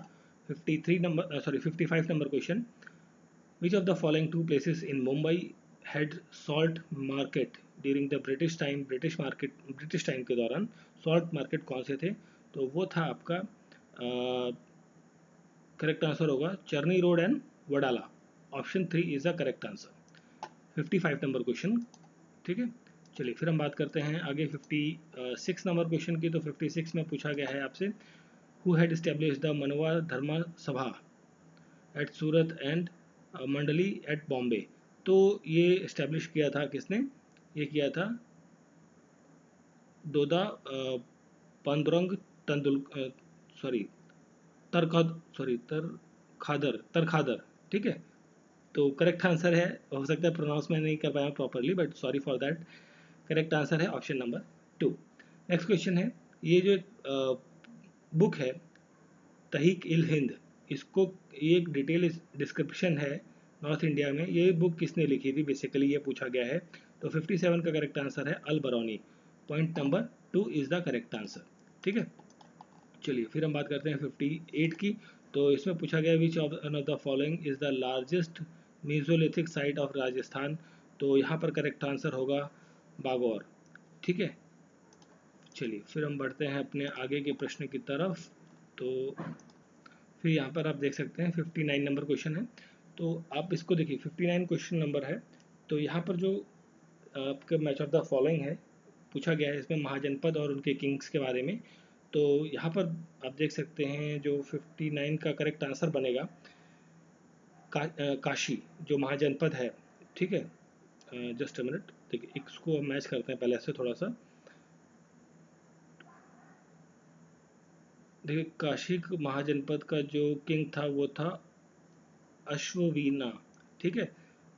55 number question. Which of the following two places in Mumbai had salt market during the British time. British time के दौरान सॉल्ट मार्केट कौन से थे? तो वो था आपका करेक्ट आंसर होगा Charni road and Wadala. Option 3 is the correct answer. 55 number question. ठीक है, चलिए फिर हम बात करते हैं आगे 56 नंबर क्वेश्चन की। तो 56 में पूछा गया है आपसे, हु हैड एस्टेब्लिश द मनवा धर्म सभा एट सूरत एंड मंडली एट बॉम्बे। तो ये एस्टेब्लिश किया था किसने? ये किया था दोदा पांडुरंग तंदुल सॉरी तरखादर। ठीक है, तो करेक्ट आंसर है, हो सकता है प्रोनाउंस में नहीं कर पाया properly, but sorry for that. Correct answer है ऑप्शन नंबर 2। नेक्स्ट क्वेश्चन है, ये जो बुक है तहरीक इल हिंद, इसको ये एक डिटेल डिस्क्रिप्शन है नॉर्थ इंडिया में, ये बुक किसने लिखी थी बेसिकली ये पूछा गया है। तो 57 का करेक्ट आंसर है Al Biruni. Point number 2 is the correct answer. ठीक है, चलिए फिर हम बात करते हैं 58 की। तो इसमें पूछा गया विच of the following is the largest mesolithic site of Rajasthan. तो यहाँ पर करेक्ट आंसर होगा बागौर। ठीक है, चलिए फिर हम बढ़ते हैं अपने आगे के प्रश्न की तरफ। तो फिर यहाँ पर आप देख सकते हैं 59 नंबर क्वेश्चन है। तो आप इसको देखिए, 59 क्वेश्चन नंबर है। तो यहाँ पर जो आपका मैच ऑफ द फॉलोइंग है पूछा गया है, इसमें महाजनपद और उनके किंग्स के बारे में। तो यहाँ पर आप देख सकते हैं जो 59 का करेक्ट आंसर बनेगा काशी जो महाजनपद है। ठीक है, जस्ट अ मिनट, देखिए इसको मैच करते हैं पहले से थोड़ा सा। देखिए काशी महाजनपद का जो किंग था वो था अश्ववीना। ठीक है,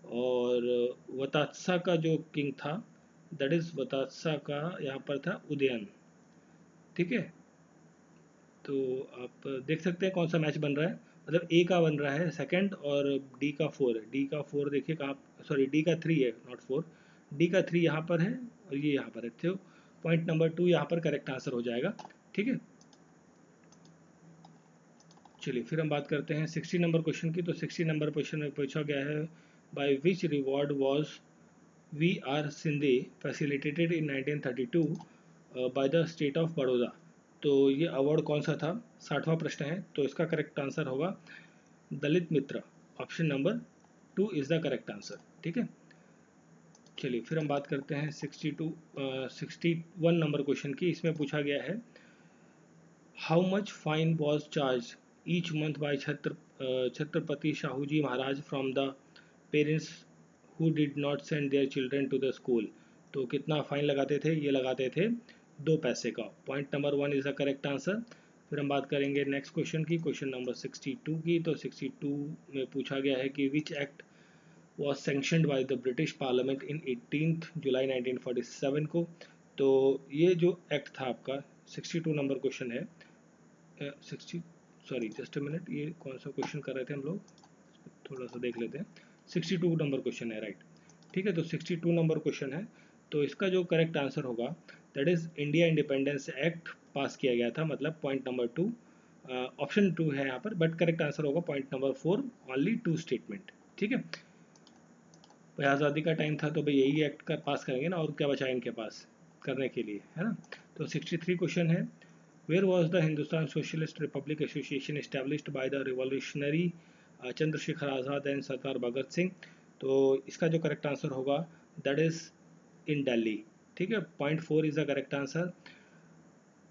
और वतात्सा का जो किंग था दैट इज वतात्सा का यहाँ पर था उदयन। ठीक है, तो आप देख सकते हैं कौन सा मैच बन रहा है, मतलब ए का बन रहा है सेकंड और डी का 4 है। डी का 4 देखिए कहाँ, सॉरी डी का 3 है नॉट 4, डी का 3 यहाँ पर है और ये यहाँ पर है। तो पॉइंट नंबर 2 यहाँ पर करेक्ट आंसर हो जाएगा। ठीक है, चलिए फिर हम बात करते हैं 60 नंबर क्वेश्चन की। तो 60 नंबर क्वेश्चन में पूछा गया है, by which reward was V R Shinde facilitated in 1932 by the state of Baroda. तो ये अवार्ड कौन सा था? 60वां प्रश्न है। तो इसका करेक्ट आंसर होगा Dalit Mitra. Option number 2 is the correct answer. ठीक है, चलिए फिर हम बात करते हैं 61 नंबर क्वेश्चन की। इसमें पूछा गया है, how much fine was charge each month by Chhatrapati Shahu ji Maharaj from the parents who did not send their children to the school. तो कितना फाइन लगाते थे? ये लगाते थे 2 पैसे का। Point number 1 is the correct answer. फिर हम बात करेंगे नेक्स्ट क्वेश्चन की, क्वेश्चन नंबर 62 की। तो 62 में पूछा गया है कि which act was sanctioned by the British parliament in 18 जुलाई 1947 को। तो ये जो एक्ट था आपका 62 नंबर क्वेश्चन है, 60 सॉरी जस्ट अ मिनट, ये कौन सा क्वेश्चन कर रहे थे हम लोग, थोड़ा सा देख लेते हैं। 62 नंबर क्वेश्चन है, राइट। ठीक है, तो 62 नंबर क्वेश्चन है। तो इसका जो करेक्ट आंसर होगा that is India independence act पास किया गया था, मतलब पॉइंट नंबर 2। ऑप्शन 2 है यहाँ पर, बट करेक्ट आंसर होगा पॉइंट नंबर 4, ओनली 2 स्टेटमेंट। ठीक है, भाई आज़ादी का टाइम था तो भाई यही एक्ट का पास करेंगे ना, और क्या बचा इनके पास करने के लिए, है ना। तो 63 क्वेश्चन है, where was the Hindustan socialist republic association established by the revolutionary Chandrashekhar Azad and Sardar Bhagat Singh. तो इसका जो करेक्ट आंसर होगा दैट इज इन दिल्ली। ठीक है, point 4 is the correct answer.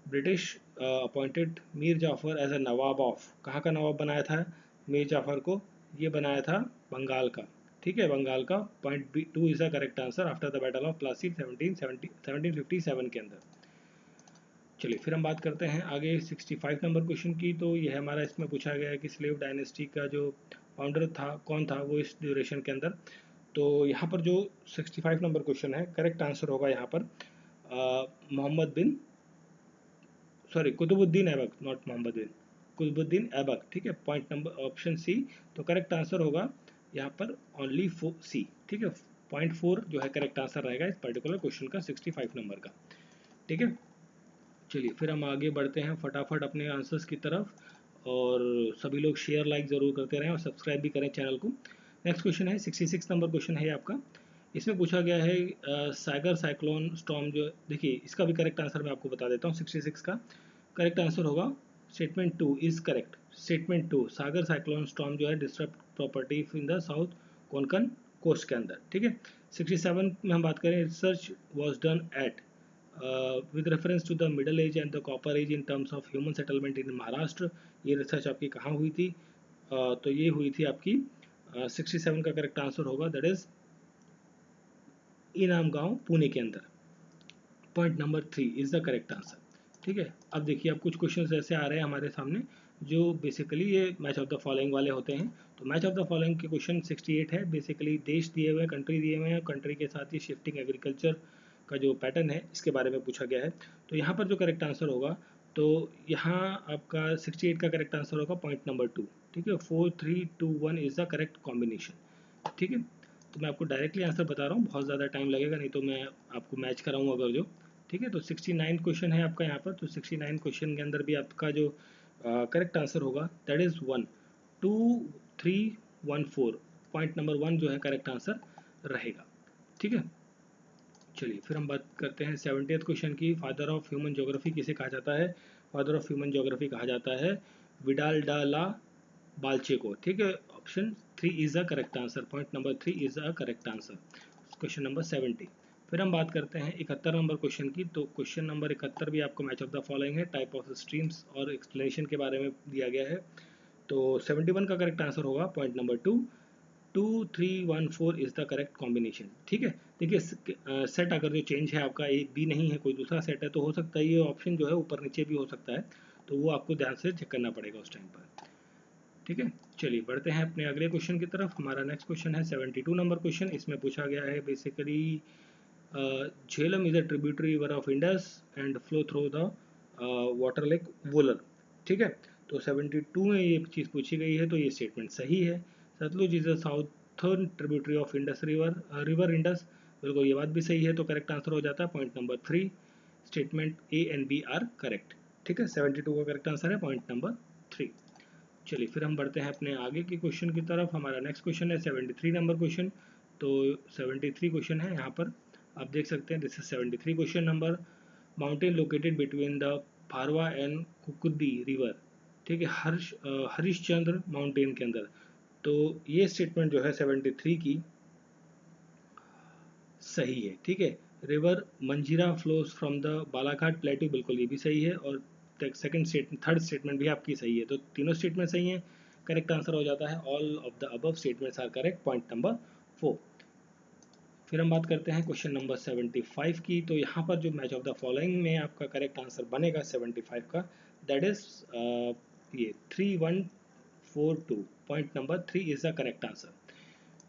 British appointed Mir Jafar as a nawab of, कहाँ का नवाब बनाया था मीर जाफर को? ये बनाया था बंगाल का। ठीक है, बंगाल का। Point 2 is the correct answer after the battle of Plassey 1757 के अंदर। चलिए फिर हम बात करते हैं आगे 65 नंबर क्वेश्चन की। तो यह हमारा, इसमें पूछा गया है कि स्लेव डायनेस्टी का जो फाउंडर था कौन था वो इस ड्यूरेशन के अंदर। तो यहाँ पर जो 65 नंबर क्वेश्चन है, करेक्ट आंसर होगा यहाँ पर मोहम्मद बिन, सॉरी कुतुबुद्दीन ऐबक, नॉट मोहम्मद बिन, कुतुबुद्दीन ऐबक। ठीक है, पॉइंट नंबर ऑप्शन सी। तो करेक्ट आंसर होगा यहाँ पर ओनली सी। ठीक है, पॉइंट 4 जो है करेक्ट आंसर रहेगा इस पर्टिकुलर क्वेश्चन का 65 नंबर का। ठीक है, चलिए फिर हम आगे बढ़ते हैं फटाफट अपने आंसर्स की तरफ, और सभी लोग शेयर लाइक ज़रूर करते रहें और सब्सक्राइब भी करें चैनल को। नेक्स्ट क्वेश्चन है 66 नंबर क्वेश्चन है आपका। इसमें पूछा गया है सागर साइक्लोन स्टॉर्म, जो देखिए इसका भी करेक्ट आंसर मैं आपको बता देता हूँ। 66 का करेक्ट आंसर होगा statement 2 is correct. Statement 2, Sagar cyclone storm जो है disturb property in the south Konkan coast के अंदर। ठीक है, 67 में हम बात करें, research was done at with reference to the middle age and the copper age in terms of human settlement in Maharashtra. ये रिसर्च आपकी कहाँ हुई थी? तो ये हुई थी आपकी 67 का करेक्ट आंसर होगा दैट इज इनाम गांव पुणे के अंदर। Point number 3 is the correct answer. ठीक है, अब देखिए अब कुछ क्वेश्चन ऐसे आ रहे हैं हमारे सामने जो बेसिकली ये मैच ऑफ द फॉलोइंग वाले होते हैं। तो मैच ऑफ द फॉलोइंग के क्वेश्चन 68 है। बेसिकली देश दिए हुए, कंट्री दिए हुए हैं, कंट्री के साथ ही शिफ्टिंग एग्रीकल्चर का जो पैटर्न है इसके बारे में पूछा गया है। तो यहाँ पर जो करेक्ट आंसर होगा, तो यहाँ आपका 68 का करेक्ट आंसर होगा पॉइंट नंबर 2। ठीक है, 4 3 2 1 इज द करेक्ट कॉम्बिनेशन। ठीक है, तो मैं आपको डायरेक्टली आंसर बता रहा हूँ, बहुत ज़्यादा टाइम लगेगा, नहीं तो मैं आपको मैच कराऊँ अगर जो। ठीक है, तो 69 क्वेश्चन है आपका यहाँ पर। तो 69 क्वेश्चन के अंदर भी आपका जो करेक्ट आंसर होगा दैट इज़ 1 2 3 1 4। पॉइंट नंबर 1 जो है करेक्ट आंसर रहेगा। ठीक है, चलिए फिर हम बात करते हैं 70th क्वेश्चन की। फादर ऑफ ह्यूमन ज्योग्राफी किसे कहा जाता है? फादर ऑफ ह्यूमन ज्योग्राफी कहा जाता है विडाल डा ला बाल्चे को। ठीक है, option 3 is the correct answer. Point number 3 is the correct answer, question number 70। फिर हम बात करते हैं 71 नंबर क्वेश्चन की। तो क्वेश्चन नंबर 71 भी आपको मैच ऑफ द फॉलोइंग है, टाइप ऑफ स्ट्रीम्स और एक्सप्लेनेशन के बारे में दिया गया है। तो 71 का करेक्ट आंसर होगा point number 2 2 3 1 4 is the correct combination. ठीक है, देखिए सेट अगर जो चेंज है आपका एक भी नहीं है, कोई दूसरा सेट है, तो हो सकता है ये ऑप्शन जो है ऊपर नीचे भी हो सकता है, तो वो आपको ध्यान से चेक करना पड़ेगा उस टाइम पर। ठीक है, चलिए बढ़ते हैं अपने अगले क्वेश्चन की तरफ। हमारा नेक्स्ट क्वेश्चन है 72 नंबर क्वेश्चन। इसमें पूछा गया है basically Jhelum is a tributary river of Indus and flow through the water lake Wular. ठीक है, तो 72 में ये चीज़ पूछी गई है, तो ये स्टेटमेंट सही है। Sutlej is a southern tributary of Indus river, river Indus, बिल्कुल ये बात भी सही है। तो करेक्ट आंसर हो जाता है point number 3। Statement A and B are correct. ठीक है, 72 का करेक्ट आंसर है पॉइंट नंबर 3। चलिए फिर हम बढ़ते हैं अपने आगे के क्वेश्चन की तरफ। हमारा नेक्स्ट क्वेश्चन है 73 नंबर क्वेश्चन। तो 73 क्वेश्चन है यहाँ पर, आप देख सकते हैं this is 73 question number. Mountain located between the फारवा एंड कुकुदी रिवर। ठीक है, हरिश्चंद्र माउंटेन के अंदर। तो ये स्टेटमेंट जो है 73 की सही है। ठीक है, रिवर मंजीरा फ्लोज फ्रॉम द बालाघाट प्लेटू, बिल्कुल ये भी सही है। और सेकंड स्टेटमेंट, थर्ड स्टेटमेंट भी आपकी सही है। तो तीनों स्टेटमेंट सही हैं, करेक्ट आंसर हो जाता है all of the above statements are correct, point number 4। फिर हम बात करते हैं क्वेश्चन नंबर 75 की। तो यहाँ पर जो मैच ऑफ द फॉलोइंग में आपका करेक्ट आंसर बनेगा 75 का, दैट इज ये 3142। Point number 3 is the correct answer.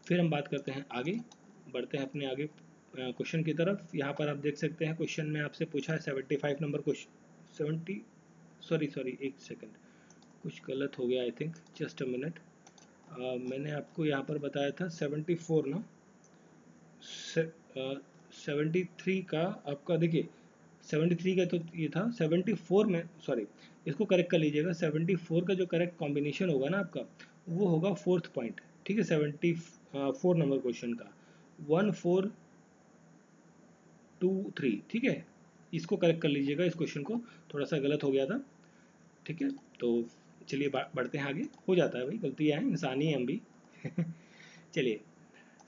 फिर हम बात करते हैं आगे, बढ़ते हैं अपने आगे क्वेश्चन की तरफ। यहाँ पर आप देख सकते हैं क्वेश्चन में आपसे पूछा है 75 नंबर क्वेश्चन 70, सॉरी एक सेकंड, कुछ गलत हो गया I think, just a minute. मैंने आपको यहाँ पर बताया था 74 ना, 73 का आपका देखिए 73 का तो ये था, 74 में सॉरी, इसको करेक्ट कर लीजिएगा। 74 का जो करेक्ट कॉम्बिनेशन होगा ना आपका, वो होगा फोर्थ पॉइंट। ठीक है, 74 नंबर क्वेश्चन का 1423। ठीक है, इसको करेक्ट कर लीजिएगा, इस क्वेश्चन को थोड़ा सा गलत हो गया था। ठीक है, तो चलिए बढ़ते हैं आगे, हो जाता है भाई, गलतियाँ हैं, इंसान ही हैं हम भी। चलिए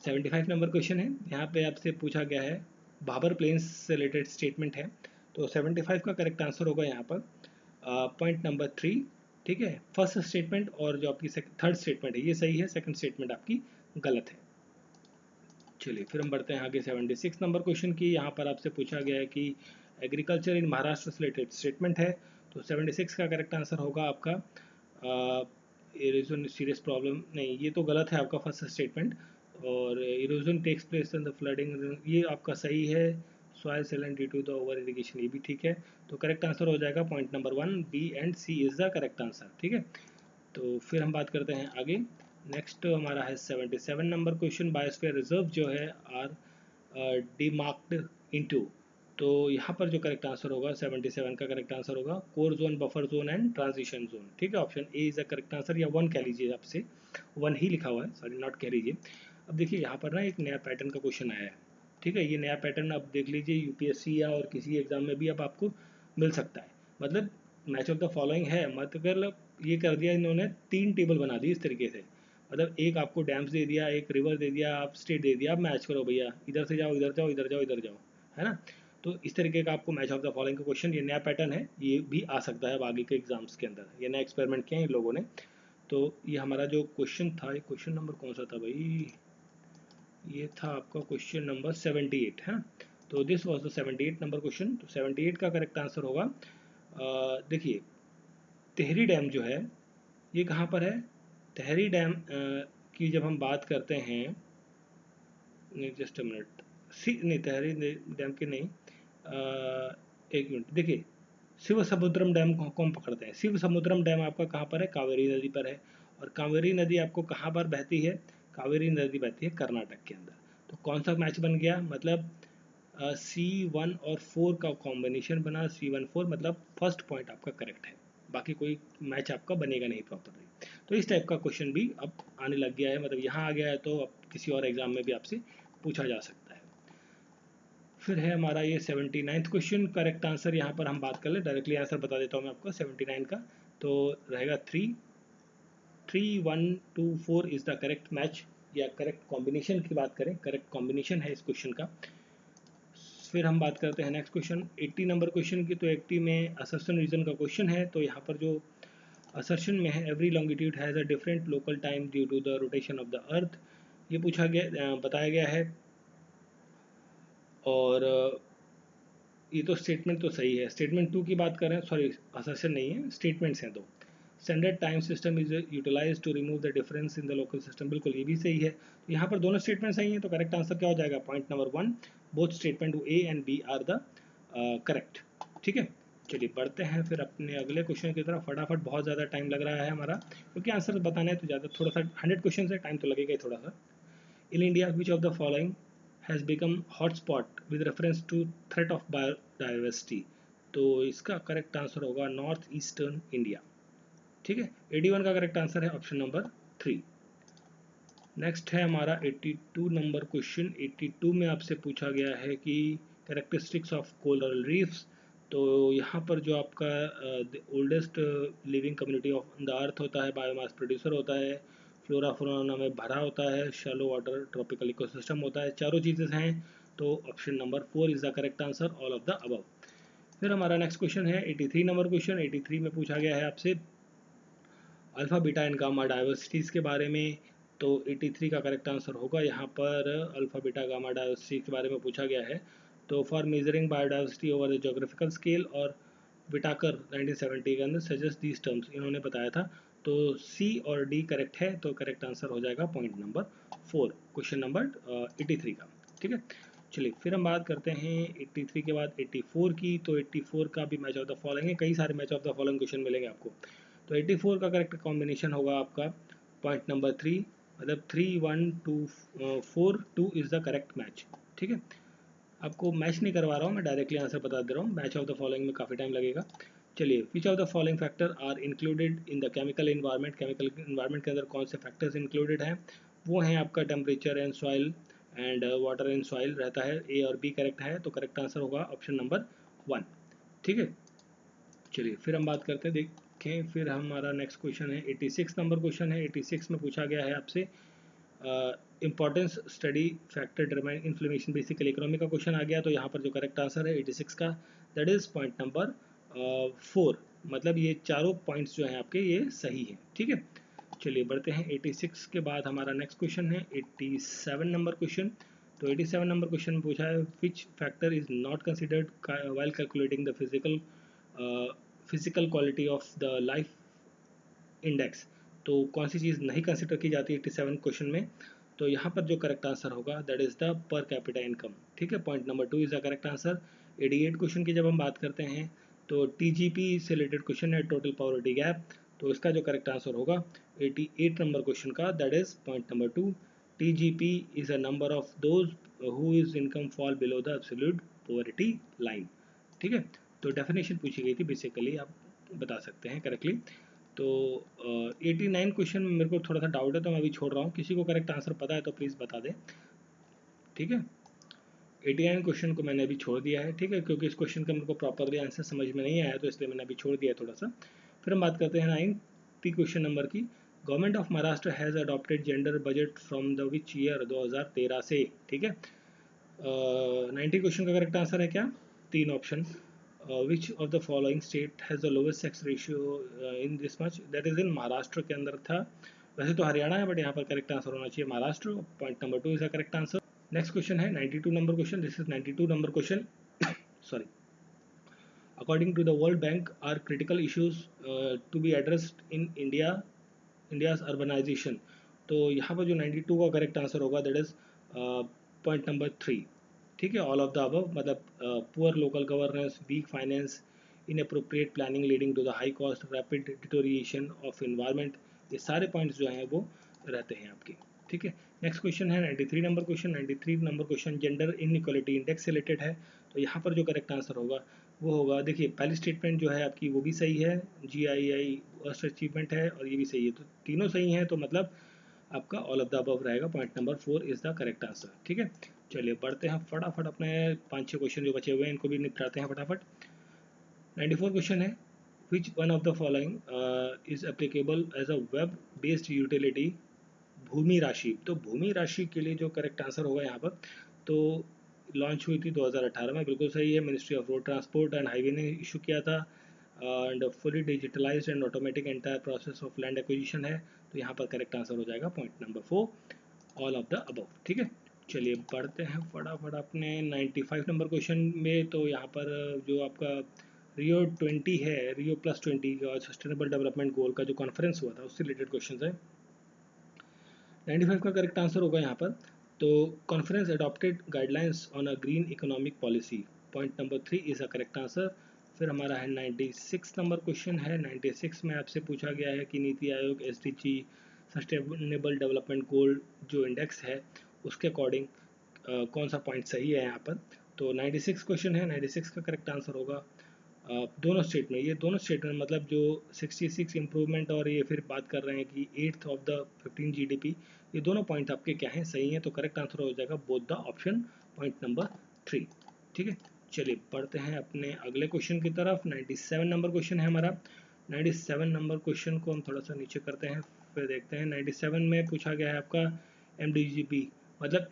75 नंबर क्वेश्चन है। यहाँ पे आपसे पूछा गया है भाबर प्लेन्स से रिलेटेड स्टेटमेंट है। तो 75 का करेक्ट आंसर होगा यहाँ पर पॉइंट नंबर 3। ठीक है, फर्स्ट स्टेटमेंट और जो आपकी थर्ड स्टेटमेंट है ये सही है, सेकंड स्टेटमेंट आपकी गलत है। चलिए फिर हम बढ़ते हैं आगे 76 नंबर क्वेश्चन की। यहाँ पर आपसे पूछा गया है कि एग्रीकल्चर इन महाराष्ट्र से रिलेटेड स्टेटमेंट है। तो 76 का करेक्ट आंसर होगा आपका सीरियस प्रॉब्लम, नहीं ये तो गलत है आपका फर्स्ट स्टेटमेंट। और erosion takes place in the flooding, ये आपका सही है। Soil salinity due to the over irrigation, ये भी ठीक है। तो करेक्ट आंसर हो जाएगा point number 1, B and C is the correct answer. ठीक है, तो फिर हम बात करते हैं आगे। नेक्स्ट हमारा है 77 नंबर क्वेश्चन। बायोस्फीयर रिजर्व जो है आर डिमार्क्ड इनटू, तो यहाँ पर जो करेक्ट आंसर होगा 77 का करेक्ट आंसर होगा core zone, buffer zone and transition zone. ठीक है, option A is the correct answer, या 1 कह लीजिए, आपसे 1 ही लिखा हुआ है, सॉरी नॉट कह लीजिए। अब देखिए यहाँ पर ना एक नया पैटर्न का क्वेश्चन आया है। ठीक है, ये नया पैटर्न अब देख लीजिए यूपीएससी या और किसी एग्जाम में भी अब आपको मिल सकता है। मतलब मैच ऑफ द फॉलोइंग है, मतलब ये कर दिया इन्होंने, 3 टेबल बना दी इस तरीके से। मतलब एक आपको डैम्स दे दिया, एक रिवर दे दिया, आप स्टेट दे दिया, आप मैच करो भैया, इधर से जाओ, इधर जाओ, इधर जाओ, इधर जाओ, है ना। तो इस तरीके का आपको मैच ऑफ द फॉलोइंग का क्वेश्चन, ये नया पैटर्न है, ये भी आ सकता है अब आगे के एग्जाम्स के अंदर। ये नया एक्सपेरिमेंट किया है इन लोगों ने। तो ये हमारा जो क्वेश्चन था, ये क्वेश्चन नंबर कौन सा था भाई, ये था आपका क्वेश्चन नंबर 78 है ना। तो this was the 78 number question. तो 78 का करेक्ट आंसर होगा, देखिए तिहरी डैम जो है ये कहाँ पर है। तिहरी डैम की जब हम बात करते हैं, नहीं जस्ट अ मिनट, सी नहीं, तिहरी डैम की नहीं, एक मिनट देखिए, शिव समुद्रम डैम को कौन पकड़ते हैं। शिव समुद्रम डैम आपका कहाँ पर है, कावेरी नदी पर है। और कावेरी नदी आपको कहाँ पर बहती है, कावेरी नदी बहती है कर्नाटक के अंदर। तो कौन सा मैच बन गया, मतलब C1 और 4 का कॉम्बिनेशन बना, C1 4, मतलब फर्स्ट पॉइंट आपका करेक्ट है, बाकी कोई मैच आपका बनेगा नहीं प्रॉपरली। तो इस टाइप का क्वेश्चन भी अब आने लग गया है, मतलब यहाँ आ गया है, तो अब किसी और एग्जाम में भी आपसे पूछा जा सकता है। फिर है हमारा ये 79th क्वेश्चन। करेक्ट आंसर यहाँ पर हम बात कर ले, डायरेक्टली आंसर बता देता हूँ मैं आपको 79 का। तो रहेगा 3 1 2 4 इज़ द करेक्ट मैच, या करेक्ट कॉम्बिनेशन की बात करें, करेक्ट कॉम्बिनेशन है इस क्वेश्चन का। फिर हम बात करते हैं नेक्स्ट क्वेश्चन 80 नंबर क्वेश्चन की। तो 80 में असर्शन रीजन का क्वेश्चन है। तो यहाँ पर जो असर्शन में है, every longitude has a different local time due to the rotation of the earth, ये पूछा गया, बताया गया है। और ये तो स्टेटमेंट तो सही है। स्टेटमेंट 2 की बात करें, सॉरी असर्शन नहीं है, स्टेटमेंट्स हैं दो। Standard time system is utilize to remove the difference in the local system, बिल्कुल ये भी सही है। तो यहाँ पर दोनों स्टेटमेंट सही हैं, तो करेक्ट आंसर क्या हो जाएगा, point number 1, both statement A and B are the correct. ठीक है, चलिए बढ़ते हैं फिर अपने अगले क्वेश्चन की तरफ। फटाफट, बहुत ज़्यादा टाइम लग रहा है हमारा, क्योंकि आंसर बताना है तो ज़्यादा, थोड़ा सा 100 क्वेश्चन है, टाइम तो लगेगा ही थोड़ा सा। In India which of the following has become hotspot with reference to threat of biodiversity, तो इसका करेक्ट आंसर होगा नॉर्थ ईस्टर्न इंडिया। ठीक है, 81 का करेक्ट आंसर है ऑप्शन नंबर 3। नेक्स्ट है हमारा 82 नंबर क्वेश्चन। 82 में आपसे पूछा गया है कि कैरेक्टरिस्टिक्स ऑफ कोरल रीफ्स। तो यहाँ पर जो आपका oldest living community of the अर्थ होता है, बायोमास प्रोड्यूसर होता है, फ्लोरा फौना में भरा होता है, शैलो वाटर ट्रॉपिकल इकोसिस्टम होता है, चारों चीज़ें हैं। तो option number 4 is the correct answer, all of the above. फिर हमारा नेक्स्ट क्वेश्चन है 83 नंबर क्वेश्चन। 83 में पूछा गया है आपसे alpha beta and gamma diversities के बारे में। तो 83 का करेक्ट आंसर होगा यहाँ पर अल्फ़ा बीटा गामा डाइवर्सिटी के बारे में पूछा गया है। तो for measuring biodiversity over the geographical scale, और विटाकर 1970 के अंदर सजेस्ट दीज टर्म्स, इन्होंने बताया था। तो सी और डी करेक्ट है, तो करेक्ट आंसर हो जाएगा पॉइंट नंबर 4, क्वेश्चन नंबर 83 का। ठीक है, चलिए फिर हम बात करते हैं 83 के बाद 84 की। तो 84 का भी मैच ऑफ द फॉलोइंग है, कई सारे match of the following question मिलेंगे आपको। तो 84 का करेक्ट कॉम्बिनेशन होगा आपका पॉइंट नंबर 3, मतलब 3 1 2 4 2 इज़ द करेक्ट मैच। ठीक है, आपको मैच नहीं करवा रहा हूँ मैं, डायरेक्टली आंसर बता दे रहा हूँ, मैच ऑफ द फॉलोइंग में काफ़ी टाइम लगेगा। चलिए, which of the following factor are included in the chemical environment, chemical environment के अंदर कौन से फैक्टर्स इंक्लूडेड हैं। वो हैं आपका temperature and soil and water and soil रहता है, ए और बी करेक्ट है, तो करेक्ट आंसर होगा ऑप्शन नंबर 1। ठीक है, चलिए फिर हम बात करते हैं, देखें फिर हमारा नेक्स्ट क्वेश्चन है 86 नंबर क्वेश्चन है। 86 में पूछा गया है आपसे importance study factor determine inflammation, basically economy का क्वेश्चन आ गया। तो यहाँ पर जो करेक्ट आंसर है 86 का, दैट इज पॉइंट नंबर 4, मतलब ये चारों पॉइंट्स जो हैं आपके ये सही है। ठीक है, चलिए बढ़ते हैं 86 के बाद हमारा नेक्स्ट क्वेश्चन है 87 नंबर क्वेश्चन। तो 87 नंबर क्वेश्चन में पूछा है which factor is not considered while calculating the physical quality of the life index. तो कौन सी चीज़ नहीं कंसिडर की जाती है 87 क्वेश्चन में। तो यहाँ पर जो करेक्ट आंसर होगा that is the per capita income. ठीक है, point number 2 is the correct answer. 88 question की जब हम बात करते हैं तो TGP से रिलेटेड क्वेश्चन है, टोटल पॉवर्टी गैप, तो इसका जो करेक्ट आंसर होगा 88 नंबर क्वेश्चन का that is point number 2। TGP is a number of those who is income fall below the absolute poverty line. ठीक है, तो डेफिनेशन पूछी गई थी, बेसिकली आप बता सकते हैं करेक्टली। तो 89 क्वेश्चन में मेरे को थोड़ा सा डाउट है तो मैं अभी छोड़ रहा हूँ, किसी को करेक्ट आंसर पता है तो प्लीज़ बता दें। ठीक है, 89 क्वेश्चन को मैंने अभी छोड़ दिया है। ठीक है, क्योंकि इस क्वेश्चन का मेरे को प्रॉपरली आंसर समझ में नहीं आया तो इसलिए मैंने अभी छोड़ दिया है थोड़ा सा। फिर हम बात करते हैं 90 क्वेश्चन नंबर की। Government of Maharashtra has adopted gender budget from the which year, 2013 से। ठीक है, 90 क्वेश्चन का करेक्ट आंसर है क्या, 3 option. Which of the following state has the lowest sex ratio in this much, that is इन महाराष्ट्र के अंदर था। वैसे तो हरियाणा है बट यहाँ पर करेक्ट आंसर होना चाहिए Maharashtra. Point number 2 is the correct answer. Next question है 92 number question, this is 92 number question. Sorry, according to the world bank are critical issues to be addressed in India's urbanization. तो यहाँ पर जो 92 का correct answer होगा that is point number 3। ठीक है, all of the above, मतलब poor local governance, weak finance, inappropriate planning leading to the high cost, rapid deterioration of environment, ये सारे पॉइंट्स जो हैं वो रहते हैं आपके। ठीक है, नेक्स्ट क्वेश्चन है 93 number question. 93 number question gender inequality index से रिलेटेड है। तो यहाँ पर जो करेक्ट आंसर होगा वो होगा, देखिए पहली स्टेटमेंट जो है आपकी वो भी सही है, GII फर्स्ट अचीवमेंट है, और ये भी सही है, तो तीनों सही हैं, तो मतलब आपका ऑल ऑफ द अबव रहेगा। Point number 4 is the correct answer. ठीक है, चलिए बढ़ते हैं फटाफट, अपने 5-6 क्वेश्चन जो बचे हुए हैं इनको भी निपटाते हैं फटाफट। 94 क्वेश्चन है, which one of the following is applicable as a web based utility Bhoomi Rashi. तो भूमि राशि के लिए जो करेक्ट आंसर होगा यहाँ पर, तो लॉन्च हुई थी 2018 में, बिल्कुल सही है, ministry of road transport and highway ने इशू किया था, and fully digitalised and automatic entire process of land acquisition है। तो यहाँ पर करेक्ट आंसर हो जाएगा point number 4, all of the above. ठीक है, चलिए बढ़ते हैं फटाफट अपने 95 नंबर क्वेश्चन में। तो यहाँ पर जो आपका रियो 20 है, रियो प्लस 20 का सस्टेनेबल डेवलपमेंट गोल का जो कॉन्फ्रेंस हुआ था उससे रिलेटेड क्वेश्चन है। 95 का करेक्ट आंसर होगा यहाँ पर, तो conference adopted guidelines on a green economic policy. Point number 3 is a correct answer. फिर हमारा है 96 नंबर क्वेश्चन है। 96 में आपसे पूछा गया है कि NITI Aayog SDG sustainable development goal जो इंडेक्स है उसके अकॉर्डिंग कौन सा पॉइंट सही है यहाँ पर। तो 96 क्वेश्चन है, 96 का करेक्ट आंसर होगा दोनों स्टेट में, ये दोनों स्टेट में मतलब जो 66 इम्प्रूवमेंट और ये फिर बात कर रहे हैं कि 8th ऑफ द 15 GDP, ये दोनों पॉइंट आपके क्या हैं, सही हैं। तो करेक्ट आंसर हो जाएगा both the option, point number 3। ठीक है, चलिए बढ़ते हैं अपने अगले क्वेश्चन की तरफ। 97 नंबर क्वेश्चन है हमारा। 97 नंबर क्वेश्चन को हम थोड़ा सा नीचे करते हैं, फिर देखते हैं। 97 में पूछा गया है आपका MDGP मतलब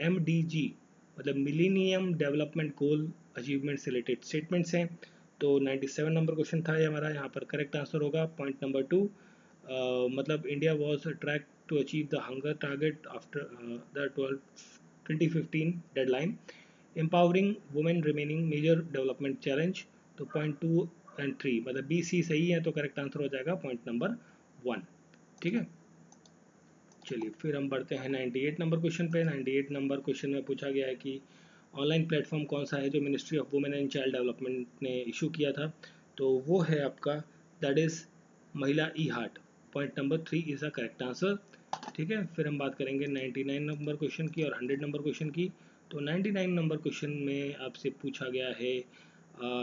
MDG मतलब मिलीनियम डेवलपमेंट गोल अचीवमेंट से रिलेटेड स्टेटमेंट्स हैं। तो 97 नंबर क्वेश्चन था ये हमारा, यहाँ पर करेक्ट आंसर होगा पॉइंट नंबर 2, मतलब India was track to achieve the hunger target after the 2015 deadline, empowering women remaining major development challenge. तो पॉइंट 2 एंड 3 मतलब BC सही है, तो करेक्ट आंसर हो जाएगा पॉइंट नंबर 1। ठीक है, चलिए फिर हम बढ़ते हैं 98 नंबर क्वेश्चन पे। 98 नंबर क्वेश्चन में पूछा गया है कि ऑनलाइन प्लेटफॉर्म कौन सा है जो ministry of women and child development ने इशू किया था। तो वो है आपका दैट इज़ महिला E-हार्ट। Point number 3 is the correct answer. ठीक है, फिर हम बात करेंगे 99 नंबर क्वेश्चन की और 100 नंबर क्वेश्चन की। तो 99 नंबर क्वेश्चन में आपसे पूछा गया है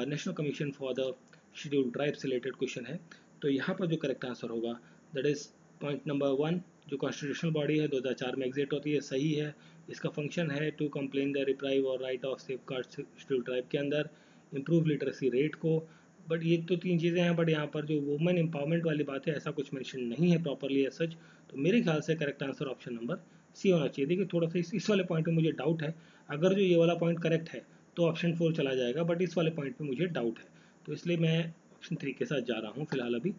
national commission for the scheduled tribes related question है। तो यहाँ पर जो करेक्ट आंसर होगा दैट इज़ पॉइंट नंबर 1, जो कॉन्स्टिट्यूशनल बॉडी है 2004 में एग्जिट होती है, सही है। इसका फंक्शन है टू कंप्लेन द रिप्राइव और right of safe guard schedule tribe के अंदर, इम्प्रूव लिटरेसी रेट को। बट ये तो 3 चीज़ें हैं, बट यहाँ पर जो वुमेन एम्पावरमेंट वाली बात है ऐसा कुछ मेंशन नहीं है प्रॉपरली एज सच। तो मेरे ख्याल से correct answer option number C होना चाहिए। देखिए थोड़ा सा इस वाले पॉइंट पे मुझे डाउट है, अगर जो ये वाला पॉइंट करेक्ट है तो ऑप्शन 4 चला जाएगा, बट इस वाले पॉइंट पे मुझे डाउट है, तो इसलिए मैं ऑप्शन 3 के साथ जा रहा हूँ फिलहाल अभी।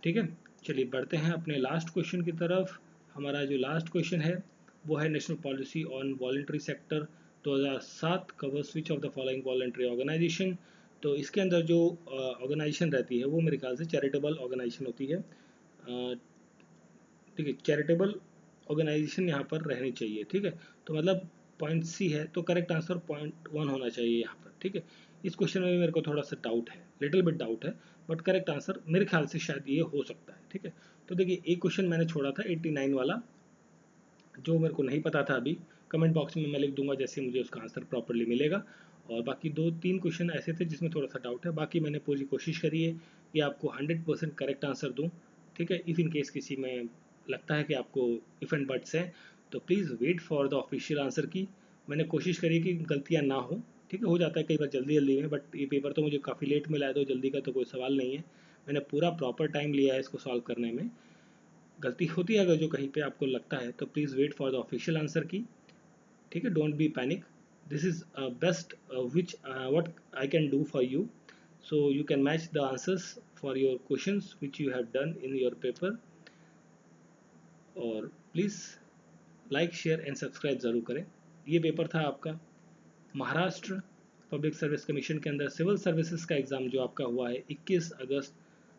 ठीक है, चलिए बढ़ते हैं अपने लास्ट क्वेश्चन की तरफ। हमारा जो लास्ट क्वेश्चन है वो है national policy on voluntary sector 2007 covers which of the following voluntary organization. तो इसके अंदर जो ऑर्गेनाइजेशन रहती है वो मेरे ख्याल से चैरिटेबल ऑर्गेनाइजेशन होती है। ठीक है, चैरिटेबल ऑर्गेनाइजेशन यहाँ पर रहनी चाहिए, ठीक है। तो मतलब पॉइंट सी है, तो करेक्ट आंसर पॉइंट 1 होना चाहिए यहाँ पर, ठीक है। इस क्वेश्चन में भी मेरे को थोड़ा सा डाउट है, लिटिल बिट डाउट है, बट करेक्ट आंसर मेरे ख्याल से शायद ये हो सकता है, ठीक है। तो देखिए एक क्वेश्चन मैंने छोड़ा था 89 वाला, जो मेरे को नहीं पता था अभी, कमेंट बॉक्स में मैं लिख दूंगा जैसे मुझे उसका आंसर प्रॉपरली मिलेगा। और बाकी 2-3 क्वेश्चन ऐसे थे जिसमें थोड़ा सा डाउट है, बाकी मैंने पूरी कोशिश करी है कि आपको 100% करेक्ट आंसर दूँ, ठीक है। इफ़ इन केस किसी में लगता है कि आपको इफ़ एंड बट्स हैं, तो please wait for the official answer key. मैंने कोशिश करी कि गलतियाँ ना हो, ठीक है। हो जाता है कई बार जल्दी जल्दी में, बट ये पेपर तो मुझे काफ़ी लेट मिला है, तो जल्दी का तो कोई सवाल नहीं है। मैंने पूरा प्रॉपर टाइम लिया है इसको सॉल्व करने में। गलती होती है अगर जो कहीं पे आपको लगता है, तो please wait for the official answer की, ठीक है। Don't be panic, this is best which what I can do for you, so you can match the answers for your questions which you have done in your paper. और please like share and subscribe ज़रूर करें। ये paper था आपका Maharashtra public service commission के अंदर civil services का exam, जो आपका हुआ है 21 अगस्त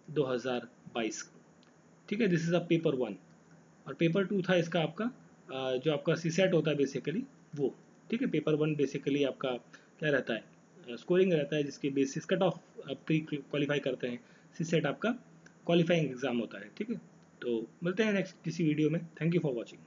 2022, ठीक है। This is a paper 1। और पेपर 2 था इसका आपका जो आपका सी सेट होता है बेसिकली वो, ठीक है। पेपर 1 बेसिकली आपका क्या रहता है, स्कोरिंग रहता है, जिसके basis cut off pre qualify करते हैं। सी सेट आपका क्वालिफाइंग एग्जाम होता है, ठीक है। तो मिलते हैं नेक्स्ट किसी वीडियो में। Thank you for watching.